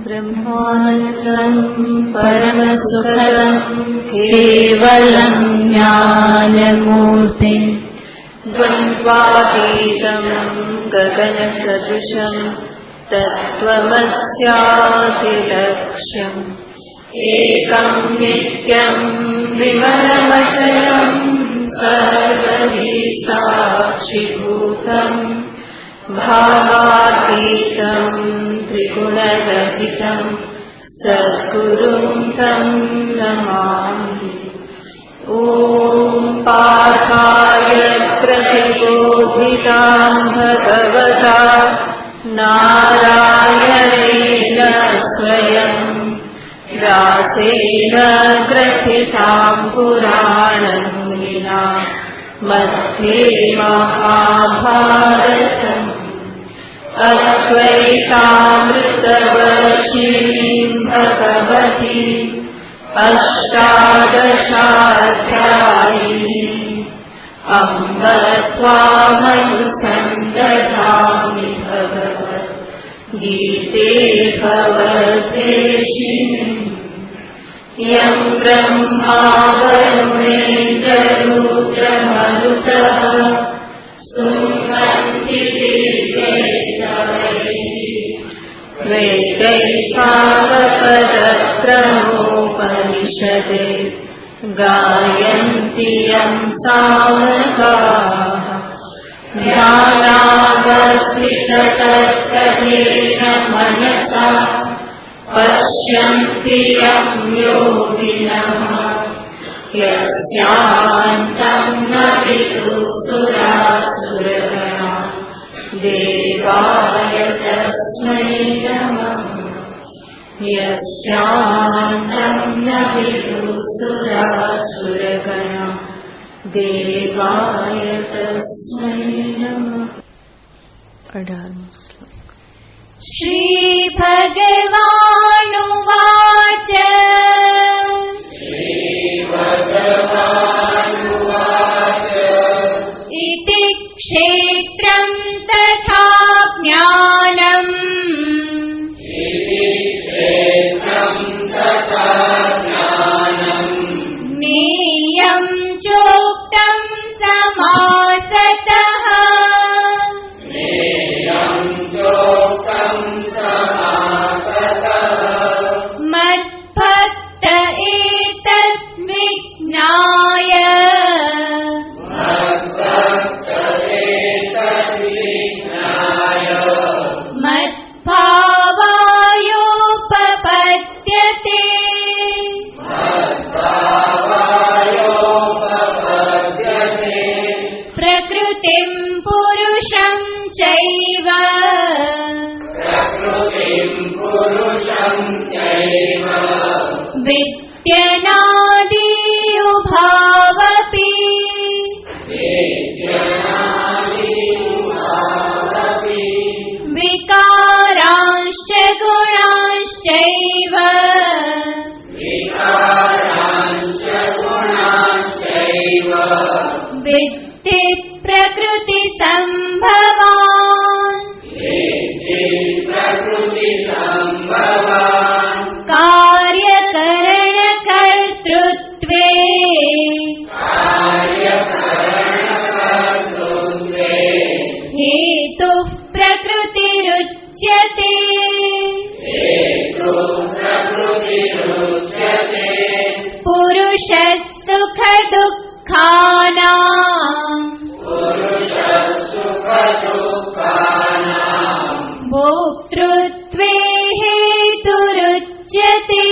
ब्रह्मानन्दं परमसुखदं केवलं ज्ञानमूर्तिं द्वन्द्वातीतं गगनसदृशं तत्त्वमस्यादिलक्ष्यम् एकं नित्यं विमलमचलं सर्वहि साक्षिभूतम् भावातीतं त्रिगुणरहितं सद्गुरुं तं नमामि। ॐ पार्थाय प्रतिबोधितां भगवता नारायणेन स्वयं व्यासेन ग्रथितां पुराणमुनिना मध्ये महाभारतम् अद्वैतामृतवर्षिणीं भगवतीम् अष्टादशाध्यायिनीम् अम्ब त्वामनुसन्दधामि भगवद्गीते भवद्वेषिणीम् यं ब्रह्मा वरुणेन्द्ररुद्रमरुतः स्तुवन्ति वेदैर्भागवतक्रमोपनिषदे गायन्ति यं सामगाः ध्यानावस्थिततत्तदेन मनसा पश्यन्ति यं योगिनः यस्यान्तं न विदुःसुरासुरगणा देवाय तस्मै नमः। यस्यान्तं न विदुःसुरासुरगणा देवाय तस्मै नमः। 18 श्लोक। श्रीभगवानुवाच इति क्षेत्रं तथा ज्ञानम् ज्ञेयं चोक्तं समासतः मद्भक्त एतद्विज्ञाय मद्भावायोपपद्यते प्रकृतिं पुरुषं चैव विद्यनादि उभावपि विकारांश्च गुणांश्चैव विद्धि प्रकृतिसम्भवान् कार्यकरणकर्तृत्वे हेतुः प्रकृतिरुच्यते पुरुषः सुखदुःखानां भोक्तृत्वे हेतुरुच्यते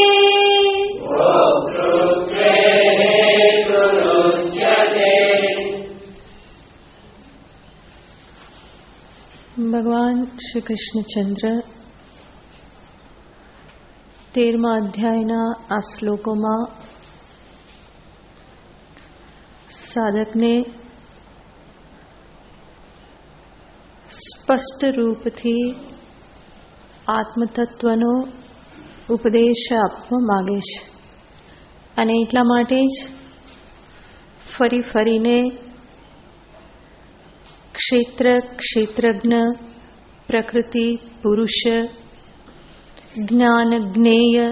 ભગવાન શ્રી કૃષ્ણચંદ્ર 13મા અધ્યાયના આ શ્લોકોમાં સાધકને સ્પષ્ટ રૂપથી આત્મતત્વનો ઉપદેશ આપવા માગે છે અને એટલા માટે જ ફરી ફરીને ક્ષેત્ર ક્ષેત્રજ્ઞ પ્રકૃતિ, પુરુષ, જ્ઞાન, જ્ઞેય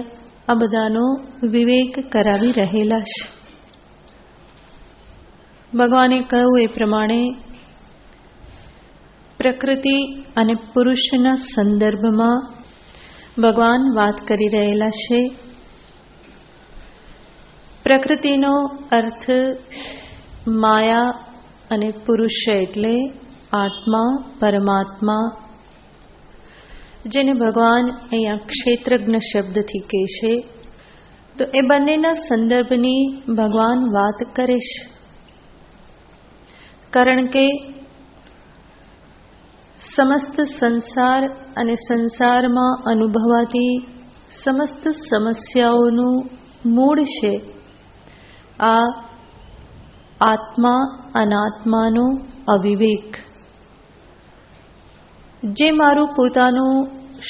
આ બધાનો વિવેક કરાવી રહેલા છે. ભગવાને કહ્યું એ પ્રમાણે પ્રકૃતિ અને પુરુષના સંદર્ભમાં ભગવાન વાત કરી રહેલા છે. પ્રકૃતિનો અર્થ માયા અને પુરુષ એટલે આત્મા, પરમાત્મા, જેને ભગવાન અહીંયા ક્ષેત્રજ્ઞ શબ્દથી કહે છે. તો એ બંનેના સંદર્ભની ભગવાન વાત કરે છે. કારણ કે સમસ્ત સંસાર અને સંસારમાં અનુભવાતી સમસ્ત સમસ્યાઓનું મૂળ છે આ આત્મા અનાત્માનો અવિવેક. જે મારું પોતાનું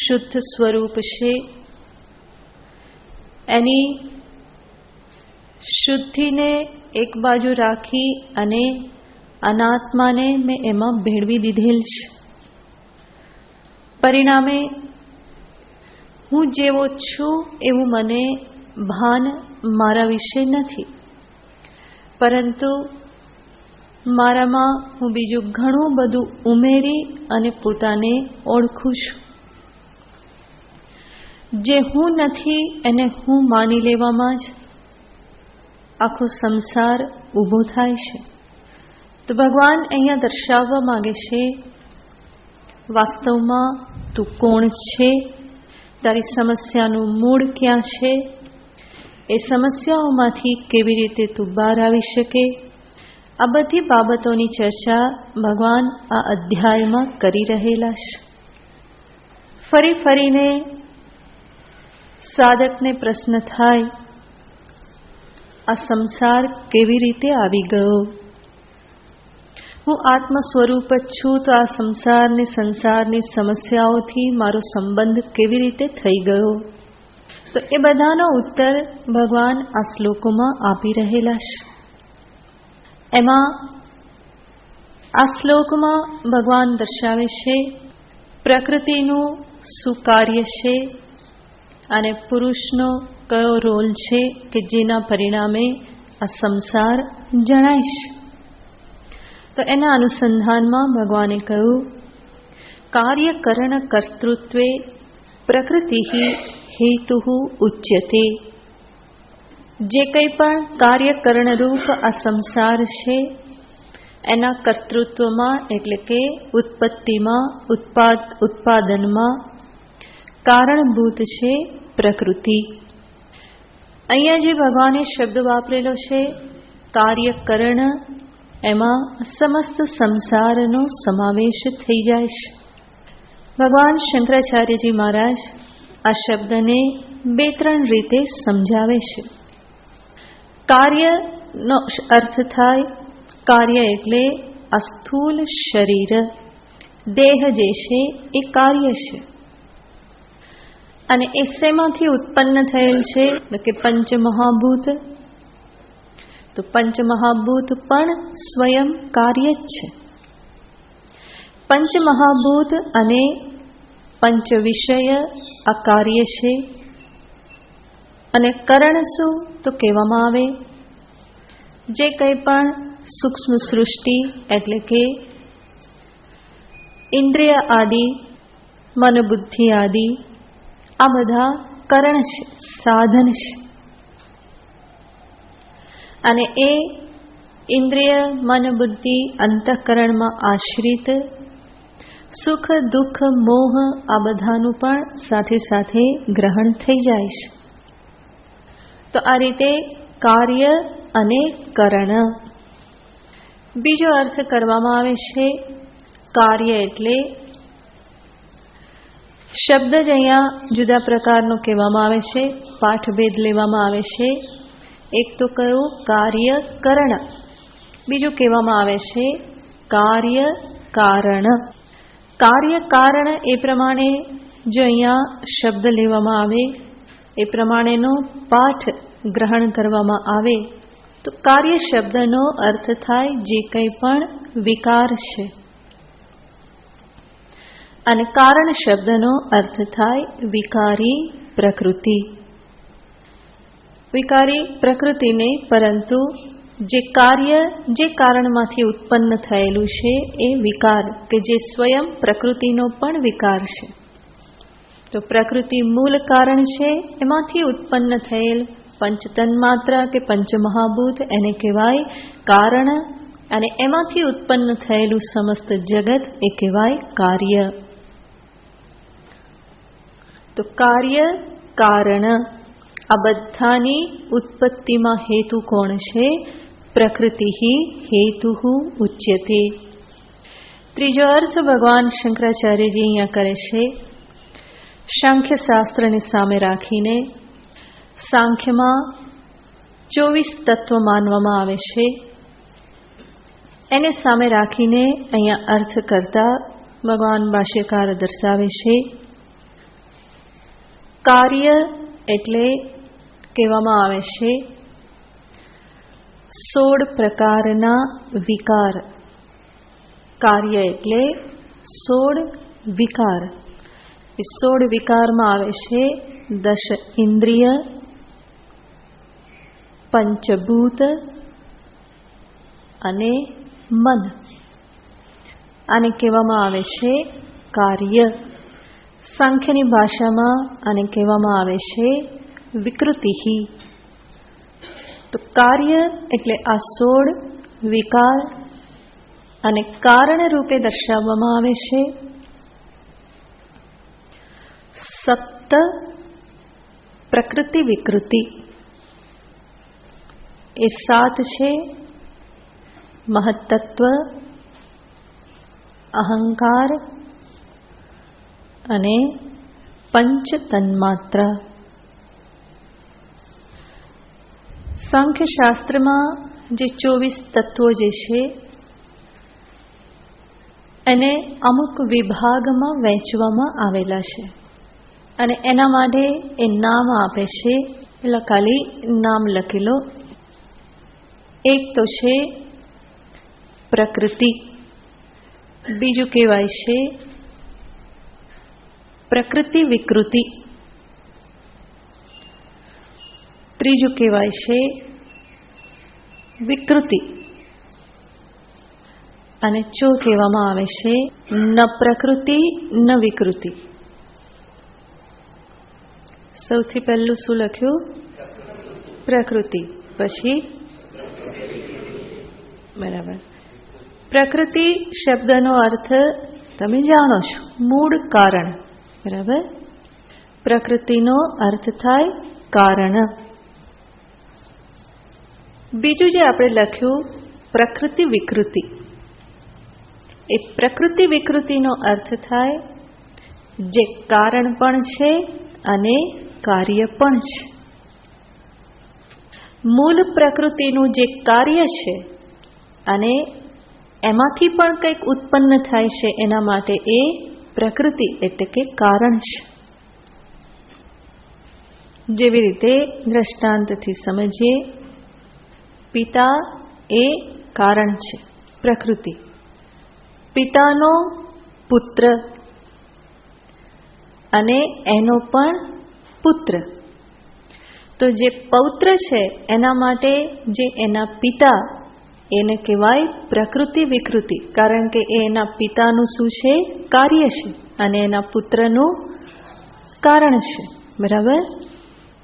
શુદ્ધ સ્વરૂપ છે એની શુદ્ધિને એક બાજુ રાખી અને અનાત્માને મેં એમાં ભેળવી દીધેલ છે. પરિણામે હું જેવો છું એવું મને ભાન મારા વિશે નથી, પરંતુ મારામાં હું બીજું ઘણું બધું ઉમેરી અને પોતાને ઓળખું છું. જે હું નથી એને હું માની લેવામાં જ આખો સંસાર ઊભો થાય છે. તો ભગવાન અહીંયા દર્શાવવા માંગે છે વાસ્તવમાં તું કોણ છે, તારી સમસ્યાનું મૂળ ક્યાં છે, એ સમસ્યાઓમાંથી કેવી રીતે તું બહાર આવી શકે, આ બધી બાબતોની ચર્ચા ભગવાન આ અધ્યાયમાં કરી રહેલા છે. ફરી ફરીને સાધકને પ્રશ્ન થાય આ સંસાર કેવી રીતે આવી ગયો? હું આત્મ સ્વરૂપ જ છું, તો આ સંસારની સમસ્યાઓથી મારો સંબંધ કેવી રીતે થઈ ગયો? તો એ બધાનો ઉત્તર ભગવાન આ શ્લોકોમાં આપી રહેલા છે. એમાં આ શ્લોકમાં ભગવાન દર્શાવે છે પ્રકૃતિનું શું કાર્ય છે અને પુરુષનો કયો રોલ છે કે જેના પરિણામે આ સંસાર જણાય છે. તો એના અનુસંધાનમાં ભગવાને કહ્યું કાર્યકરણ કર્તૃત્વે પ્રકૃતિ હેતુ ઉચ્યતે. જે કંઈ પણ કાર્યકરણરૂપ આ સંસાર છે એના કર્તૃત્વમાં એટલે કે ઉત્પત્તિમાં, ઉત્પાદનમાં કારણભૂત છે પ્રકૃતિ. અહીંયા જે ભગવાને શબ્દ વાપરેલો છે કાર્યકરણ, એમાં સમસ્ત સંસારનો સમાવેશ થઈ જાય છે. ભગવાન શંકરાચાર્યજી મહારાજ આ શબ્દને 2-3 રીતે સમજાવે છે. કાર્યનો અર્થ થાય, કાર્ય એટલે આ સ્થૂલ શરીર, દેહ જે છે એ કાર્ય છે. અને એ શેમાંથી ઉત્પન્ન થયેલ છે કે પંચમહાભૂત. તો પંચમહાભૂત પણ સ્વયં કાર્ય જ છે. પંચમહાભૂત અને પંચ વિષય આ કાર્ય છે. અને કરણ શું તો કહેવામાં આવે જે કંઈ પણ સૂક્ષ્મ સૃષ્ટિ એટલે કે ઇન્દ્રિય આદિ, મન બુદ્ધિ આદિ આ બધા કરણ છે, સાધન છે. અને એ ઇન્દ્રિય, મન, બુદ્ધિ, અંતઃકરણમાં આશ્રિત સુખ, દુઃખ, મોહ આ બધાનું પણ સાથે સાથે ગ્રહણ થઈ જાય છે. તો આ રીતે કાર્ય અને કરણ. બીજો અર્થ કરવામાં આવે છે કાર્ય એટલે શબ્દ જ અહીંયા જુદા પ્રકારનો કહેવામાં આવે છે, પાઠભેદ લેવામાં આવે છે. એક તો કયું કાર્ય કરણ, બીજું કહેવામાં આવે છે કાર્ય કારણ. કાર્ય કારણ એ પ્રમાણે જો અહીંયા શબ્દ લેવામાં આવે, એ પ્રમાણેનો પાઠ ગ્રહણ કરવામાં આવે તો કાર્ય શબ્દનો અર્થ થાય જે કંઈ પણ વિકાર છે. અને કારણ શબ્દનો અર્થ થાય વિકારી પ્રકૃતિ. વિકારી પ્રકૃતિને, પરંતુ જે કાર્ય જે કારણમાંથી ઉત્પન્ન થયેલું છે એ વિકાર, કે જે સ્વયં પ્રકૃતિનો પણ વિકાર છે. તો પ્રકૃતિ મૂળ કારણ છે, એમાંથી ઉત્પન્ન થયેલ પંચતન્માત્ર કે પંચમહાભૂત એને કહેવાય કારણ, અને એમાંથી ઉત્પન્ન થયેલું સમસ્ત જગત એ કહેવાય કાર્ય. તો કાર્ય કારણ, આ બધાની ઉત્પત્તિમાં હેતુ કોણ છે? પ્રકૃતિ હેતુ ઉચ્યતે. ત્રીજો અર્થ ભગવાન શંકરાચાર્યજી અહીંયા કરે છે. સાંખ્ય શાસ્ત્રને સામે રાખીને, સાંખ્યમાં 24 તત્વ માનવામાં આવે છે, એને સામે રાખીને અહીંયા અર્થ કરતા ભગવાન ભાષ્યકાર દર્શાવે છે. કાર્ય એટલે કહેવામાં આવે છે 16 પ્રકારના વિકાર. કાર્ય એટલે 16 વિકાર. એ 16 વિકારમાં આવે છે 10 ઇન્દ્રિય, પંચભૂત અને મન. આને કહેવામાં આવે છે કાર્ય. સાંખ્યની ભાષામાં આને કહેવામાં આવે છે વિકૃતિ. તો કાર્ય એટલે આ 16 વિકાર, અને કારણ રૂપે દર્શાવવામાં આવે છે 7 પ્રકૃતિ વિકૃતિ. એ 7 છે મહત્તત્વ, અહંકાર અને પંચ તન્માત્ર. સાંખ્ય શાસ્ત્રમાં જે 24 તત્વો જે છે એને અમુક વિભાગમાં વહેંચવામાં આવેલા છે, અને એના માટે એ નામ આપે છે. એટલે ખાલી નામ લખી લો. એક તો છે પ્રકૃતિ, બીજું કહેવાય છે પ્રકૃતિ વિકૃતિ, ત્રીજું કહેવાય છે વિકૃતિ, અને ચોથું કહેવામાં આવે છે ન પ્રકૃતિ ન વિકૃતિ. સૌથી પહેલું શું લખ્યું? પ્રકૃતિ. પછી બરાબર. પ્રકૃતિ શબ્દનો અર્થ તમે જાણો છો, મૂળ કારણ. બરાબર. પ્રકૃતિનો અર્થ થાય કારણ. બીજું જે આપણે લખ્યું પ્રકૃતિ વિકૃતિ, એ પ્રકૃતિ વિકૃતિનો અર્થ થાય જે કારણ પણ છે અને કાર્ય પણ છે. મૂળ પ્રકૃતિનું જે કાર્ય છે અને એમાંથી પણ કંઈક ઉત્પન્ન થાય છે, એના માટે એ પ્રકૃતિ એટલે કે કારણ છે. જેવી રીતે દ્રષ્ટાંતથી સમજીએ, પિતા એ કારણ છે, પ્રકૃતિ. પિતાનો પુત્ર અને એનો પણ પુત્ર. તો જે પૌત્ર છે એના માટે જે એના પિતા, એને કહેવાય પ્રકૃતિ વિકૃતિ, કારણ કે એ એના પિતાનું શું છે? કાર્ય છે, અને એના પુત્રનું કારણ છે. બરાબર.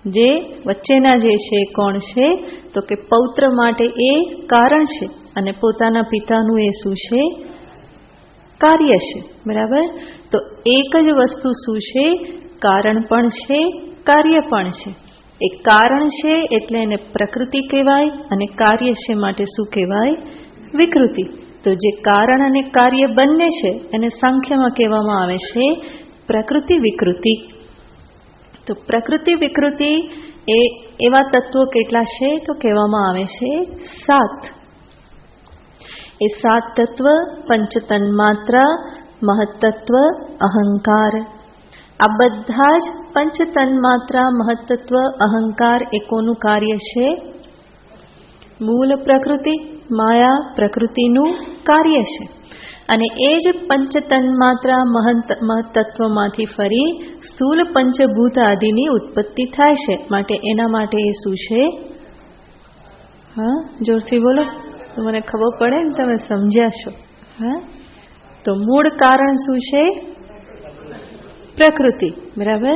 જે વચ્ચેના જે છે કોણ છે? તો કે પૌત્ર માટે એ કારણ છે, અને પોતાના પિતાનું એ શું છે? કાર્ય છે. બરાબર. તો એક જ વસ્તુ શું છે? કારણ પણ છે, કાર્ય પણ છે. એ કારણ છે એટલે એને પ્રકૃતિ કહેવાય, અને કાર્ય છે માટે શું કહેવાય? વિકૃતિ. તો જે કારણ અને કાર્ય બંને છે એને સાંખ્યમાં કહેવામાં આવે છે પ્રકૃતિ વિકૃતિ. તો પ્રકૃતિ વિકૃતિ એ એવા તત્વો કેટલા છે? તો કહેવામાં આવે છે 7. એ 7 તત્વ પંચતન્માત્રા, મહત્તત્વ, અહંકાર. આ બધા જ પંચતન્માત્રા, મહત્તત્વ, અહંકાર એ કોનું કાર્ય છે? મૂળ પ્રકૃતિ, માયા પ્રકૃતિનું કાર્ય છે. અને એ જ પંચતન્માત્રા મહત્તત્વમાંથી ફરી સ્થૂલ પંચભૂત આદિની ઉત્પત્તિ થાય છે. માટે એના માટે એ શું છે? હા, જોરથી બોલો તો મને ખબર પડે ને તમે સમજ્યા છો. હા, તો મૂળ કારણ શું છે? પ્રકૃતિ. બરાબર.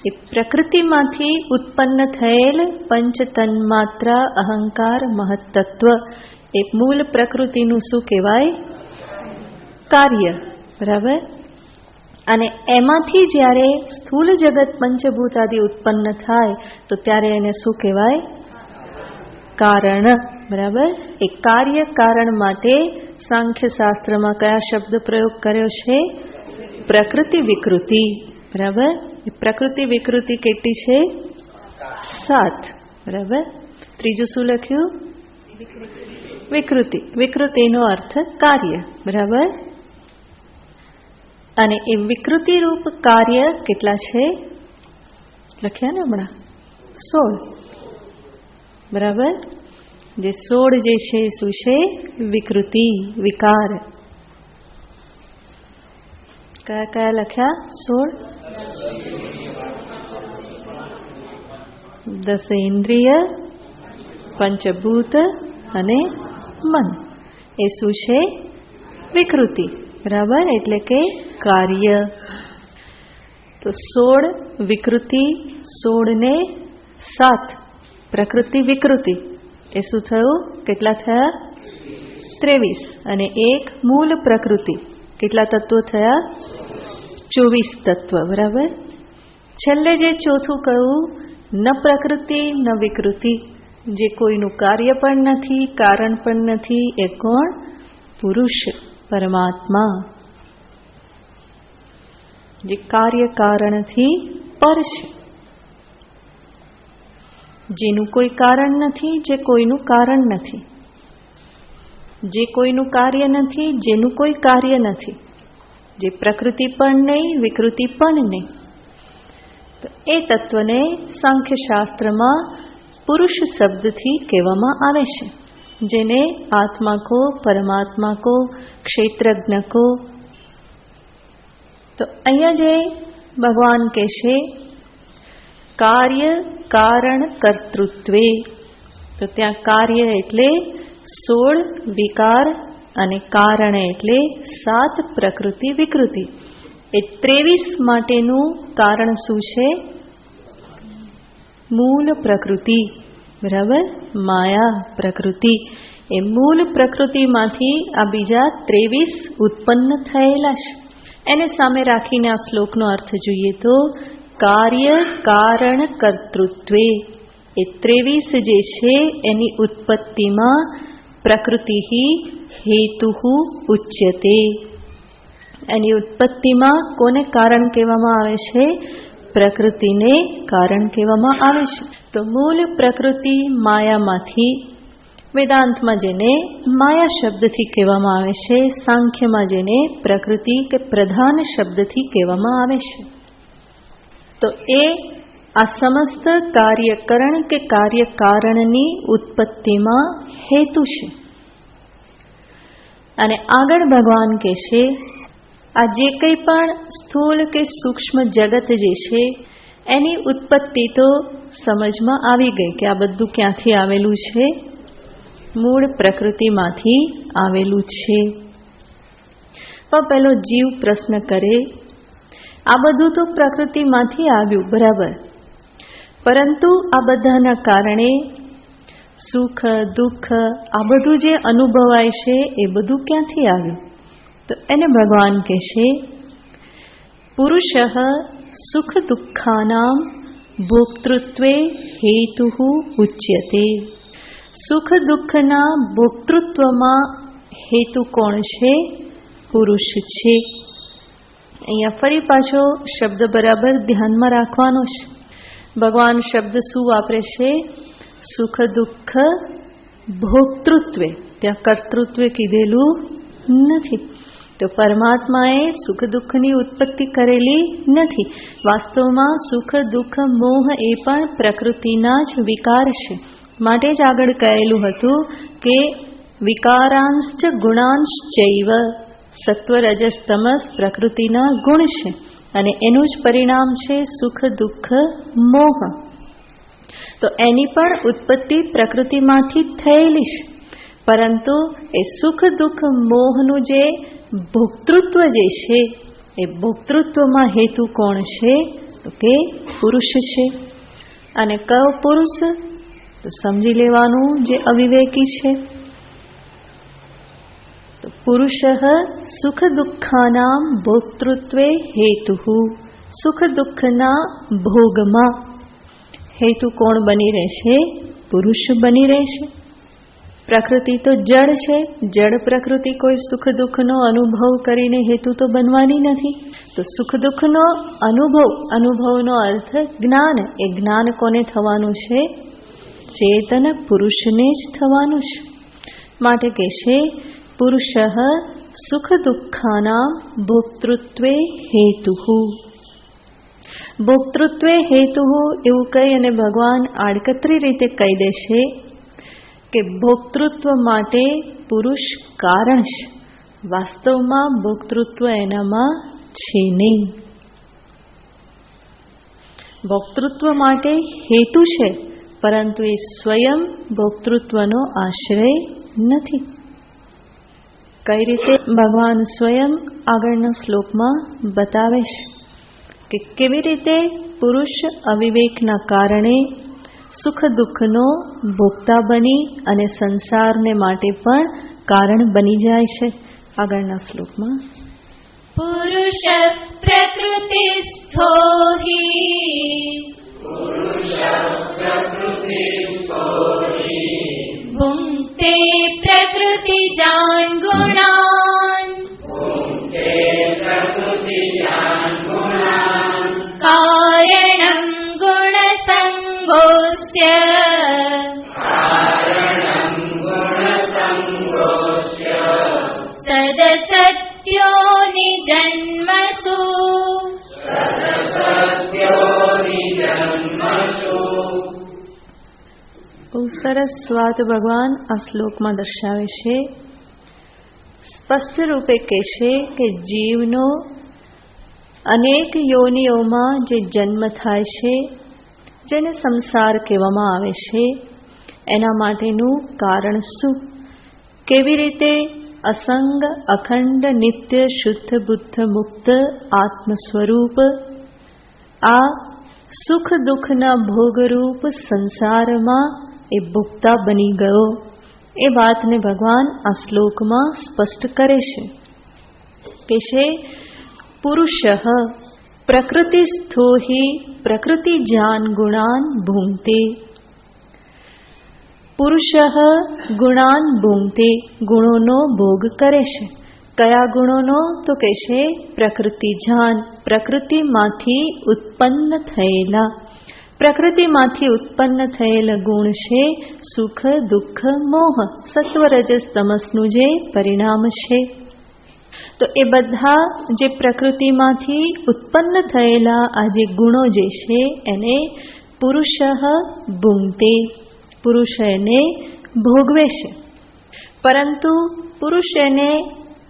એ પ્રકૃતિમાંથી ઉત્પન્ન થયેલ પંચતન્માત્રા અહંકાર મહત્તત્વ એ મૂળ પ્રકૃતિનું શું કહેવાય? કાર્ય. બરાબર. અને એમાંથી જ્યારે સ્થૂલ જગત પંચભૂત આદિ ઉત્પન્ન થાય તો ત્યારે એને શું કહેવાય? કારણ. બરાબર. એ કાર્ય કારણ માટે સાંખ્ય શાસ્ત્રમાં કયા શબ્દ પ્રયોગ કર્યો છે? પ્રકૃતિ વિકૃતિ. બરાબર. એ પ્રકૃતિ વિકૃતિ કેટલી છે? 7. બરાબર. ત્રીજું શું લખ્યું? વિકૃતિ. વિકૃતિનો અર્થ કાર્ય. બરાબર. અને એ વિકૃતિ રૂપ કાર્ય કેટલા છે? લખ્યા ને હમણાં? 16. બરાબર. જે 16 જે છે શું છે? વિકૃતિ, વિકાર. કયા કયા લખ્યા? 16. 10 ઇન્દ્રિય, પંચભૂત અને મન. એ શું છે? વિકૃતિ. બરાબર. એટલે કે કાર્ય. તો 16 વિકૃતિ, 16 ને 7 પ્રકૃતિ વિકૃતિ. એ શું થયું? કેટલા થયા? 23. અને એક મૂળ પ્રકૃતિ. કેટલા તત્વો થયા? 24 તત્વ. બરાબર. છેલ્લે જે ચોથું કહ્યું, ન પ્રકૃતિ ન વિકૃતિ, જે કોઈનું કાર્ય પણ નથી, કારણ પણ નથી. એ કોણ? પુરુષ, પરમાત્મા, જે કાર્ય કારણથી પર છે, જેનું કોઈ કારણ નથી, જે કોઈનું કારણ નથી, જે કોઈનું કાર્ય નથી, જેનું કોઈ કાર્ય નથી, જે પ્રકૃતિ પણ નહીં, વિકૃતિ પણ નહીં. તો એ તત્વને સાંખ્ય શાસ્ત્રમાં પુરુષ શબ્દથી કહેવામાં આવે છે, જેને આત્મા કો, પરમાત્મા કો, ક્ષેત્રજ્ઞ કો. તો અહીંયા જે ભગવાન કહેશે કાર્ય કારણ કર્તૃત્વે, તો ત્યાં કાર્ય એટલે 16 વિકાર અને કારણ એટલે 7 પ્રકૃતિ વિકૃતિ. એ 23 માટેનું કારણ શું છે? મૂળ પ્રકૃતિ. બરાબર. માયા પ્રકૃતિ. એ મૂળ પ્રકૃતિમાંથી આ બીજા 23 ઉત્પન્ન થયેલા છે. એને સામે રાખીને આ શ્લોકનો અર્થ જોઈએ તો કાર્ય કારણ કર્તૃત્વે, એ 23 જે છે એની ઉત્પત્તિમાં પ્રકૃતિ હેતુ ઉચ્યતે. એની ઉત્પત્તિમાં કોને કારણ કહેવામાં આવે છે? પ્રકૃતિને કારણ કહેવામાં આવે છે. તો મૂળ પ્રકૃતિ માયામાંથી, વેદાંતમાં જેને માયા શબ્દથી કહેવામાં આવે છે, સાંખ્યમાં જેને પ્રકૃતિ કે પ્રધાન શબ્દથી કહેવામાં આવે છે. તો એ આ સમસ્ત કાર્યકરણ કે કાર્યકારણની ઉત્પત્તિમાં હેતુ છે. અને આગળ ભગવાન કહેશે આ જે કંઈ પણ સ્થૂળ કે સૂક્ષ્મ જગત જે છે એની ઉત્પત્તિ તો સમજમાં આવી ગઈ કે આ બધું ક્યાંથી આવેલું છે? મૂળ પ્રકૃતિમાંથી આવેલું છે. પણ પેલો જીવ પ્રશ્ન કરે, આ બધું તો પ્રકૃતિમાંથી આવ્યું, બરાબર, પરંતુ આ બધાના કારણે સુખ દુઃખ આ બધું જે અનુભવાય છે એ બધું ક્યાંથી આવ્યું? તો એને ભગવાન કહેશે પુરુષ સુખ દુઃખાનામ ભોક્તૃત્વે હેતુ ઉચ્યતે. સુખ દુઃખના ભોક્તૃત્વમાં હેતુ કોણ છે? પુરુષ છે. અહીંયા ફરી પાછો શબ્દ બરાબર ધ્યાનમાં રાખવાનો છે. ભગવાન શબ્દ શું વાપરે છે? સુખ દુઃખ ભોક્તૃત્વે. ત્યાં કર્તૃત્વે કીધેલું નથી. તો પરમાત્માએ સુખ દુઃખની ઉત્પત્તિ કરેલી નથી. વાસ્તવમાં સુખ દુઃખ મોહ એ પણ પ્રકૃતિના જ વિકાર છે. માટે જ આગળ કહેલું હતું કે વિકારાંશ્ચ ગુણાંશ્ચૈવ સત્વ રજસ તમસ પ્રકૃતિના ગુણ છે અને એનું જ પરિણામ છે સુખ દુઃખ મોહ. તો એની પણ ઉત્પત્તિ પ્રકૃતિમાંથી થયેલી છે, પરંતુ એ સુખ દુઃખ મોહનું જે ભોક્તૃત્વ જે છે એ ભોક્તૃત્વમાં હેતુ કોણ છે? તો કે પુરુષ છે. અને કયો પુરુષ? તો સમજી લેવાનું જે અવિવેકી છે. તો પુરુષ સુખ દુઃખાનામ ભોક્તૃત્વે હેતુ. સુખ દુઃખના ભોગમાં હેતુ કોણ બની રહેશે? પુરુષ બની રહેશે. પ્રકૃતિ તો જડ છે, જડ પ્રકૃતિ કોઈ સુખ દુઃખનો અનુભવ કરીને હેતુ તો બનવાની નથી. તો સુખ દુઃખનો અનુભવનો અર્થ જ્ઞાન. એ જ્ઞાન કોને થવાનું છે? ચેતન પુરુષને જ થવાનું છે. માટે કહેશે પુરુષ સુખ દુઃખાના ભોક્તૃત્વે હેતુ. ભોક્તૃત્વે હેતુ એવું કહી અને ભગવાન આડકતરી રીતે કહી દેશે કે ભોક્તૃત્વ માટે પુરુષ કારણ છે. વાસ્તવમાં ભોક્તૃત્વ એનામાં છે નહીં. ભોક્તૃત્વ માટે હેતુ છે, પરંતુ એ સ્વયં ભોક્તૃત્વનો આશ્રય નથી. કઈ રીતે ભગવાન સ્વયં આગળના શ્લોકમાં બતાવે છે કે કેવી રીતે પુરુષ અવિવેકના કારણે સુખ દુઃખનો ભોગતા બની અને સંસારને માટે પણ કારણ બની જાય છે. આગળના શ્લોકમાં પુરુષ પ્રકૃતિસ્થો હિ ભુંક્તે પ્રકૃતિજાન ગુણાન કારણં ગુણસંગોસ્ય સદસત્યો નિજન્મસુ. બહુ સરસ વાત ભગવાન આ શ્લોકમાં દર્શાવે છે. સ્પષ્ટ રૂપે કહે છે કે જીવનો અનેક યોનિઓમાં જે જન્મ થાય છે, જેને સંસાર કહેવામાં આવે છે, એના માટેનું કારણ શું? કેવી રીતે અસંગ અખંડ નિત્ય શુદ્ધ બુદ્ધ મુક્ત આત્મ સ્વરૂપ આ સુખ દુઃખના ભોગરૂપ સંસારમાં એ ભોગતા બની ગયો, એ વાતને ભગવાન આ શ્લોકમાં સ્પષ્ટ કરે છે. કે છે પુરુષ પ્રકૃતિસ્થો હિ પ્રકૃતિજાન ગુણાન ભુંક્તે. પુરુષ ગુણાન ભુંક્તે, ગુણોનો ભોગ કરે છે. કયા ગુણોનો? તો કે છે પ્રકૃતિજાન, પ્રકૃતિમાંથી ઉત્પન્ન થયેલા. પ્રકૃતિમાંથી ઉત્પન્ન થયેલ ગુણ છે સુખ દુઃખ મોહ, સત્વ રજસ તમસનું જે પરિણામ છે. તો એ બધા જે પ્રકૃતિમાંથી ઉત્પન્ન થયેલા આ જે ગુણો જે છે એને પુરુષ ભુંક્તે, પુરુષ એને ભોગવે છે. પરંતુ પુરુષ એને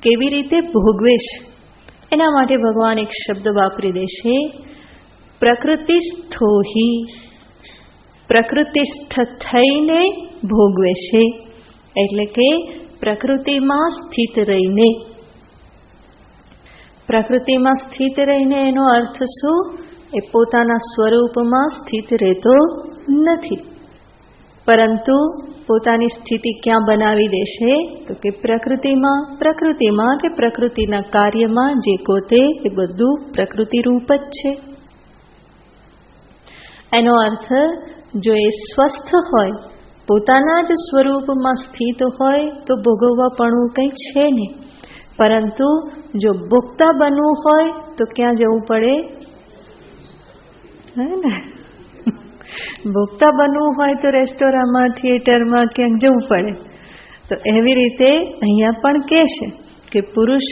કેવી રીતે ભોગવે છે એના માટે ભગવાન એક શબ્દ વાપરી દેશે, પ્રકૃતિસ્થો હિ. પ્રકૃતિસ્થ થઈને ભોગવે છે, એટલે કે પ્રકૃતિમાં સ્થિત રહીને. પ્રકૃતિમાં સ્થિત રહીને એનો અર્થ શું? એ પોતાના સ્વરૂપમાં સ્થિત રહેતો નથી, પરંતુ પોતાની સ્થિતિ ક્યાં બનાવી દેશે? તો કે પ્રકૃતિમાં કે પ્રકૃતિના કાર્યમાં જે પોતે એ બધું પ્રકૃતિ રૂપ જ છે. એનો અર્થ જો એ સ્વસ્થ હોય, પોતાના જ સ્વરૂપમાં સ્થિત હોય તો ભોગવવાપણું કંઈ છે નહીં. પરંતુ જો ભોગતા બનવું હોય તો ક્યાં જવું પડે? હે ને? ભોગતા બનવું હોય તો રેસ્ટોરાંમાં, થિયેટરમાં ક્યાંક જવું પડે. તો એવી રીતે અહીંયા પણ કહે છે કે પુરુષ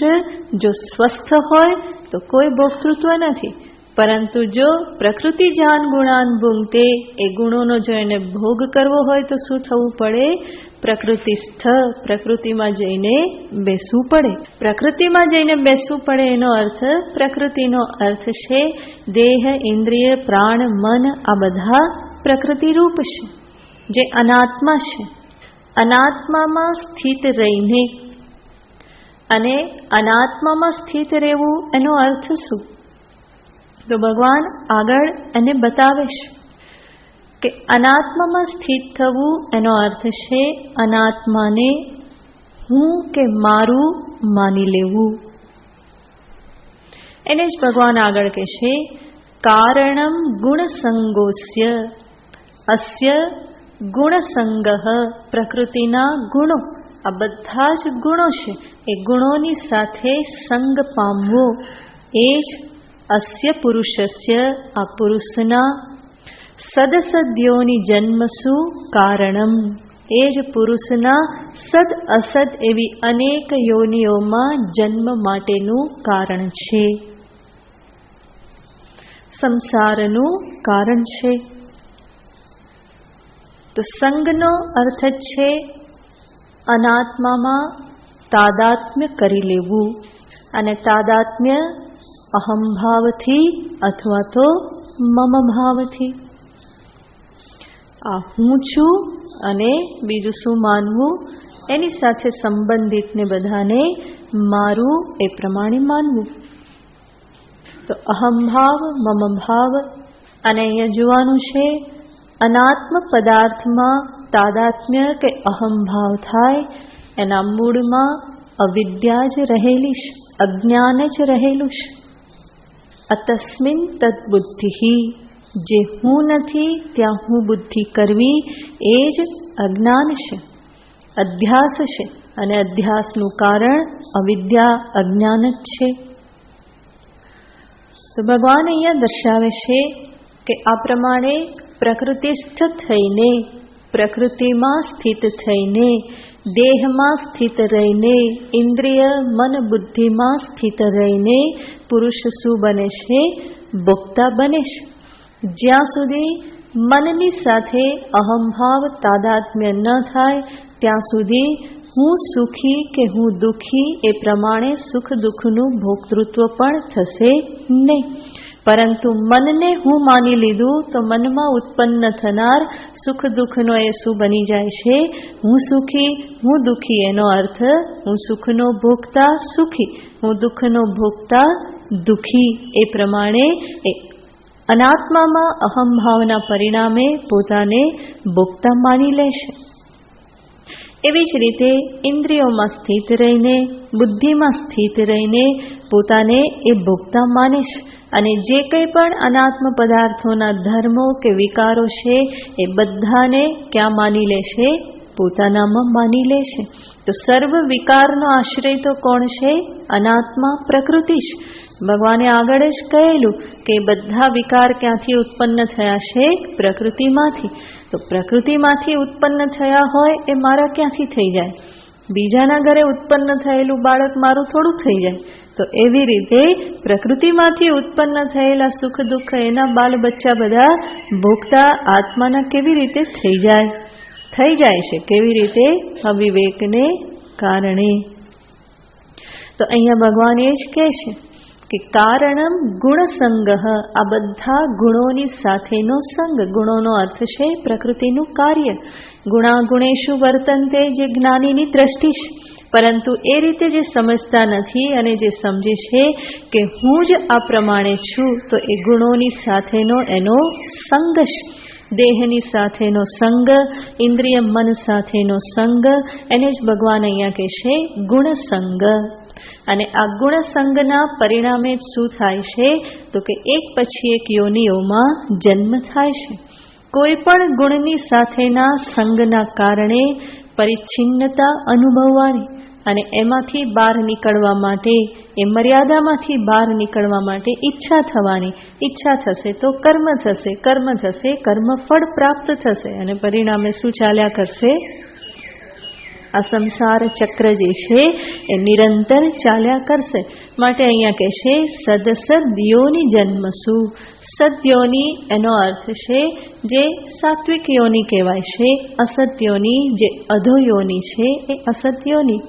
જો સ્વસ્થ હોય તો કોઈ ભોક્તૃત્વ નથી, પરંતુ જો પ્રકૃતિ જાન ગુણાન ભુંક્તે, એ ગુણોનો જો એને ભોગ કરવો હોય તો શું થવું પડે? પ્રકૃતિસ્થ, પ્રકૃતિમાં જઈને બેસવું પડે. પ્રકૃતિમાં જઈને બેસવું પડે એનો અર્થ, પ્રકૃતિનો અર્થ છે દેહ, ઇન્દ્રિય, પ્રાણ, મન, આ બધા પ્રકૃતિ રૂપ છે, જે અનાત્મા છે. અનાત્મામાં સ્થિત રહીને, અને અનાત્મામાં સ્થિત રહેવું એનો અર્થ શું? તો ભગવાન આગળ એને બતાવે છે કે અનાત્મામાં સ્થિત થવું એનો અર્થ છે અનાત્માને હું કે મારું માની લેવું. એને જ ભગવાન આગળ કહેશે કારણમ ગુણસંગોસ્ય અસ્ય ગુણસંગઃ, પ્રકૃતિના ગુણો, આ બધા જ ગુણો છે, એ ગુણોની સાથે સંગ પામવો એ જ અસ્ય પુરુષસ્ય, આ પુરુષના સદસદ્યોની જન્મસુ કારણમ, એ જ પુરુષના સદ અસદ એવી અનેક યોનિઓમાં જન્મ માટેનું કારણ છે, સંસારનું કારણ છે. તો સંગનો અર્થ જ છે અનાત્મામાં તાદાત્મ્ય કરી લેવું, અને તાદાત્મ્ય અહંભાવથી અથવા તો મમ ભાવથી. આ હું છું અને બીજું શું માનવું, એની સાથે સંબંધિતને બધાને મારું એ પ્રમાણે માનવું. તો અહંભાવ, મમ ભાવ, અને અહીંયા જોવાનું છે અનાત્મ પદાર્થમાં તાદાત્મ્ય કે અહંભાવ થાય એના મૂળમાં અવિદ્યા જ રહેલી છે, અજ્ઞાન જ રહેલું છે. અતસ્મિન તદ્બુદ્ધિ, જે હું નથી ત્યાં હું બુદ્ધિ કરવી એ જ અજ્ઞાન છે, અધ્યાસ છે, અને અધ્યાસનું કારણ અવિદ્યા, અજ્ઞાન જ છે. તો ભગવાન અહીંયા દર્શાવે છે કે આ પ્રમાણે પ્રકૃતિસ્થ થઈને, પ્રકૃતિમાં સ્થિત થઈને, દેહમાં સ્થિત રહીને, ઇન્દ્રિય મન બુદ્ધિમાં સ્થિત રહીને પુરુષ શું બને છે? ભોક્તા બને છે. જ્યાં સુધી મનની સાથે અહંભાવ તાદાત્મ્ય ન થાય ત્યાં સુધી હું સુખી કે હું દુઃખી એ પ્રમાણે સુખ દુઃખનું ભોક્તૃત્વ પણ થશે નહીં. પરંતુ મનને હું માની લીધું તો મનમાં ઉત્પન્ન થનાર સુખ દુઃખનો એ શું બની જાય છે? હું સુખી, હું દુઃખી. એનો અર્થ હું સુખનો ભોગતા સુખી, હું દુઃખનો ભોગતા દુઃખી. એ પ્રમાણે એ અનાત્મામાં અહંભાવના પરિણામે પોતાને ભોગતા માની લેશે. એવી જ રીતે ઇન્દ્રિયોમાં સ્થિત રહીને, બુદ્ધિમાં સ્થિત રહીને પોતાને એ ભોગતા માને છે, અને જે કંઈ પણ અનાત્મ પદાર્થોના ધર્મો કે વિકારો છે એ બધાને ક્યાં માની લેશે? પોતાનામાં માની લેશે. તો સર્વ વિકારનો આશ્રય તો કોણ છે? અનાત્મા, પ્રકૃતિ છે. ભગવાને આગળ જ કહેલું કે બધા વિકાર ક્યાંથી ઉત્પન્ન થયા છે? પ્રકૃતિમાંથી. તો પ્રકૃતિમાંથી ઉત્પન્ન થયા હોય એ મારા ક્યાંથી થઈ જાય? બીજાના ઘરે ઉત્પન્ન થયેલું બાળક મારું થોડું થઈ જાય. તો એવી રીતે પ્રકૃતિમાંથી ઉત્પન્ન થયેલા સુખ દુઃખ એના બાલ બચ્ચા બધા ભોગતા આત્માના કેવી રીતે થઈ જાય? થઈ જાય છે. કેવી રીતે? અવિવેકને કારણે. તો અહીંયા ભગવાન એ જ કહે છે કે કારણમ ગુણસંગઃ, આ બધા ગુણોની સાથેનો સંગ. ગુણોનો અર્થ છે પ્રકૃતિનું કાર્ય. ગુણાગુણેષુ વર્તન્તે, જે જ્ઞાનીની દ્રષ્ટિ છે, પરંતુ એ રીતે જે સમજતા નથી અને જે સમજે છે કે હું જ આ પ્રમાણે છું, તો એ ગુણોની સાથેનો એનો સંગ છે. દેહની સાથેનો સંગ, ઇન્દ્રિય મન સાથેનો સંગ, એને જ ભગવાન અહીંયા કહે છે ગુણસંગ. અને આ ગુણસંગના પરિણામે શું થાય છે? તો કે એક પછી એક યોનિઓમાં જન્મ થાય છે. કોઈ પણ ગુણની સાથેના સંગના કારણે પરિચ્છિન્નતા અનુભવવાની, અને એમાંથી બહાર નીકળવા માટે, એ મર્યાદામાંથી બહાર નીકળવા માટે ઈચ્છા થવાની. ઈચ્છા થશે તો કર્મ થશે, કર્મ થશે કર્મ ફળ પ્રાપ્ત થશે, અને પરિણામે શું ચાલ્યા કરશે? આ સંસાર ચક્ર જે છે એ નિરંતર ચાલ્યા કરશે. માટે અહીંયા કહેશે સદસદ્યોની જન્મસુ. સદ્યોની એનો અર્થ છે જે સાત્વિક યોની કહેવાય છે. અસત્યોની જે અધોયોની છે એ અસત્યોની.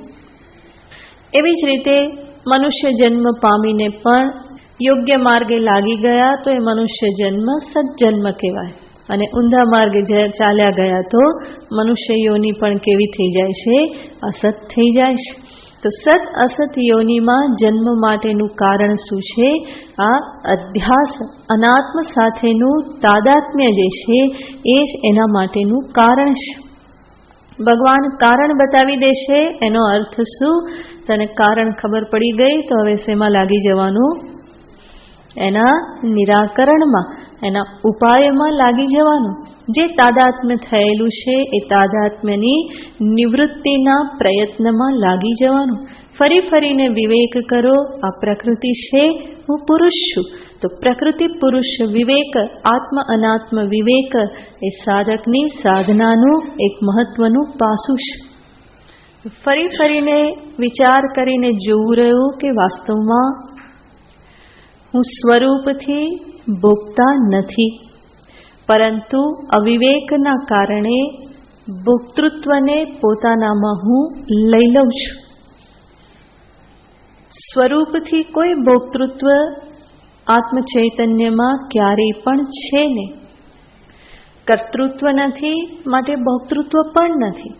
એવી જ રીતે મનુષ્ય જન્મ પામીને પણ યોગ્ય માર્ગે લાગી ગયા તો એ મનુષ્ય જન્મ સજ્જન્મ કહેવાય. અને ઊંધા માર્ગે ચાલ્યા ગયા તો મનુષ્ય યોની પણ કેવી થઈ જાય છે? અસત થઈ જાય છે. તો સત અસત યોનીમાં જન્મ માટેનું કારણ શું છે? આ અધ્યાસ અનાત્મ સાથેનું તાદાત્મ્ય જે છે એ જ એના માટેનું કારણ છે. ભગવાન કારણ બતાવી દેશે. એનો અર્થ શું? તને કારણ ખબર પડી ગઈ તો હવે શેમાં લાગી જવાનું? એના નિરાકરણમાં, એના ઉપાયમાં લાગી જવાનું. જે તાદાત્મ્ય થયેલું છે એ તાદાત્મ્યની નિવૃત્તિના પ્રયત્નમાં લાગી જવાનું. ફરી ફરીને વિવેક કરો, આ પ્રકૃતિ છે, હું પુરુષ છું. તો પ્રકૃતિ પુરુષ વિવેક, આત્મ અનાત્મ વિવેક એ સાધકની સાધનાનું એક મહત્વનું પાસું છે. ફરી ફરીને વિચાર કરીને જોવું રહ્યું કે વાસ્તવમાં હું સ્વરૂપથી ભોગતા નથી, પરંતુ અવિવેકના કારણે ભોક્તૃત્વને પોતાનામાં હું લઈ લઉં છું. સ્વરૂપથી કોઈ ભોક્તૃત્વ આત્મચૈતન્યમાં ક્યારેય પણ છે નહીં. કર્તૃત્વ નથી, માટે ભોક્તૃત્વ પણ નથી.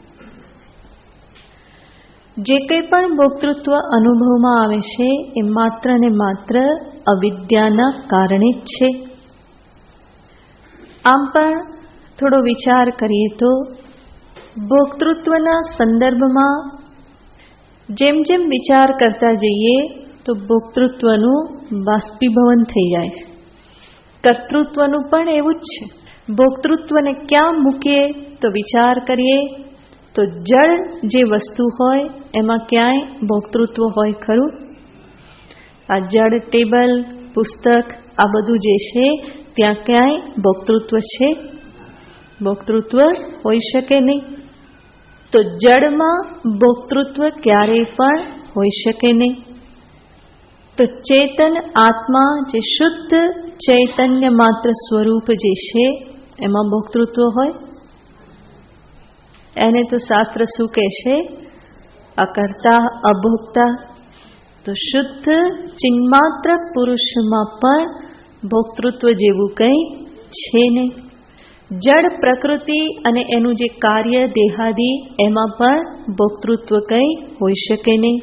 જે કંઈ પણ ભોક્તૃત્વ અનુભવમાં આવે છે એ માત્ર ને માત્ર અવિદ્યાના કારણે જ છે. આમ પણ થોડો વિચાર કરીએ તો ભોક્તૃત્વના સંદર્ભમાં જેમ જેમ વિચાર કરતા જઈએ તો ભોક્તૃત્વનું બાષ્પીભવન થઈ જાય છે. કર્તૃત્વનું પણ એવું જ છે. ભોક્તૃત્વને ક્યાં મૂકીએ તો વિચાર કરીએ તો જળ જે વસ્તુ હોય એમાં ક્યાંય ભોક્તૃત્વ હોય ખરું? આ જળ ટેબલ, પુસ્તક આ બધું જે છે ત્યાં ક્યાંય ભોક્તૃત્વ છે? ભોક્તૃત્વ હોઈ શકે નહીં. તો જળમાં ભોક્તૃત્વ ક્યારેય પણ હોઈ શકે નહીં. તો ચેતન આત્મા જે શુદ્ધ ચૈતન્ય માત્ર સ્વરૂપ જે છે એમાં ભોક્તૃત્વ હોય? એને તો શાસ્ત્ર શું કહે છે? અકર્તા અભોક્તા. તો શુદ્ધ ચિન્માત્ર પુરુષમાં પણ ભોક્તૃત્વ જેવું કંઈ છે નહીં. જડ પ્રકૃતિ અને એનું જે કાર્ય દેહાદી એમાં પણ ભોક્તૃત્વ કંઈ હોઈ શકે નહીં.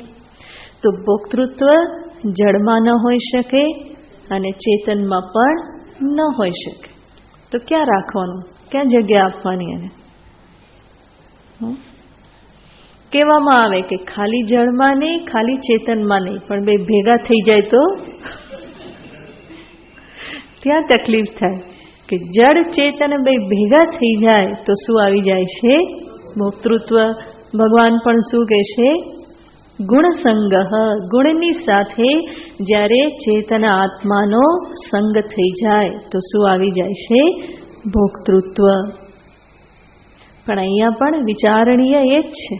તો ભોક્તૃત્વ જડમાં ન હોઈ શકે અને ચેતનમાં પણ ન હોઈ શકે. તો ક્યાં રાખવાનું? ક્યાં જગ્યા આપવાની એને? કહેવામાં આવે કે ખાલી જળમાં નહીં, ખાલી ચેતનમાં નહીં, પણ બે ભેગા થઈ જાય તો ત્યાં તકલીફ થાય. કે જળ ચેતન બે ભેગા થઈ જાય તો શું આવી જાય છે? ભોક્તૃત્વ. ભગવાન પણ શું કહે છે? ગુણસંગ. ગુણની સાથે જ્યારે ચેતન આત્માનો સંગ થઈ જાય તો શું આવી જાય છે? ભોક્તૃત્વ. પણ અહીંયા પણ વિચારણીય એ જ છે.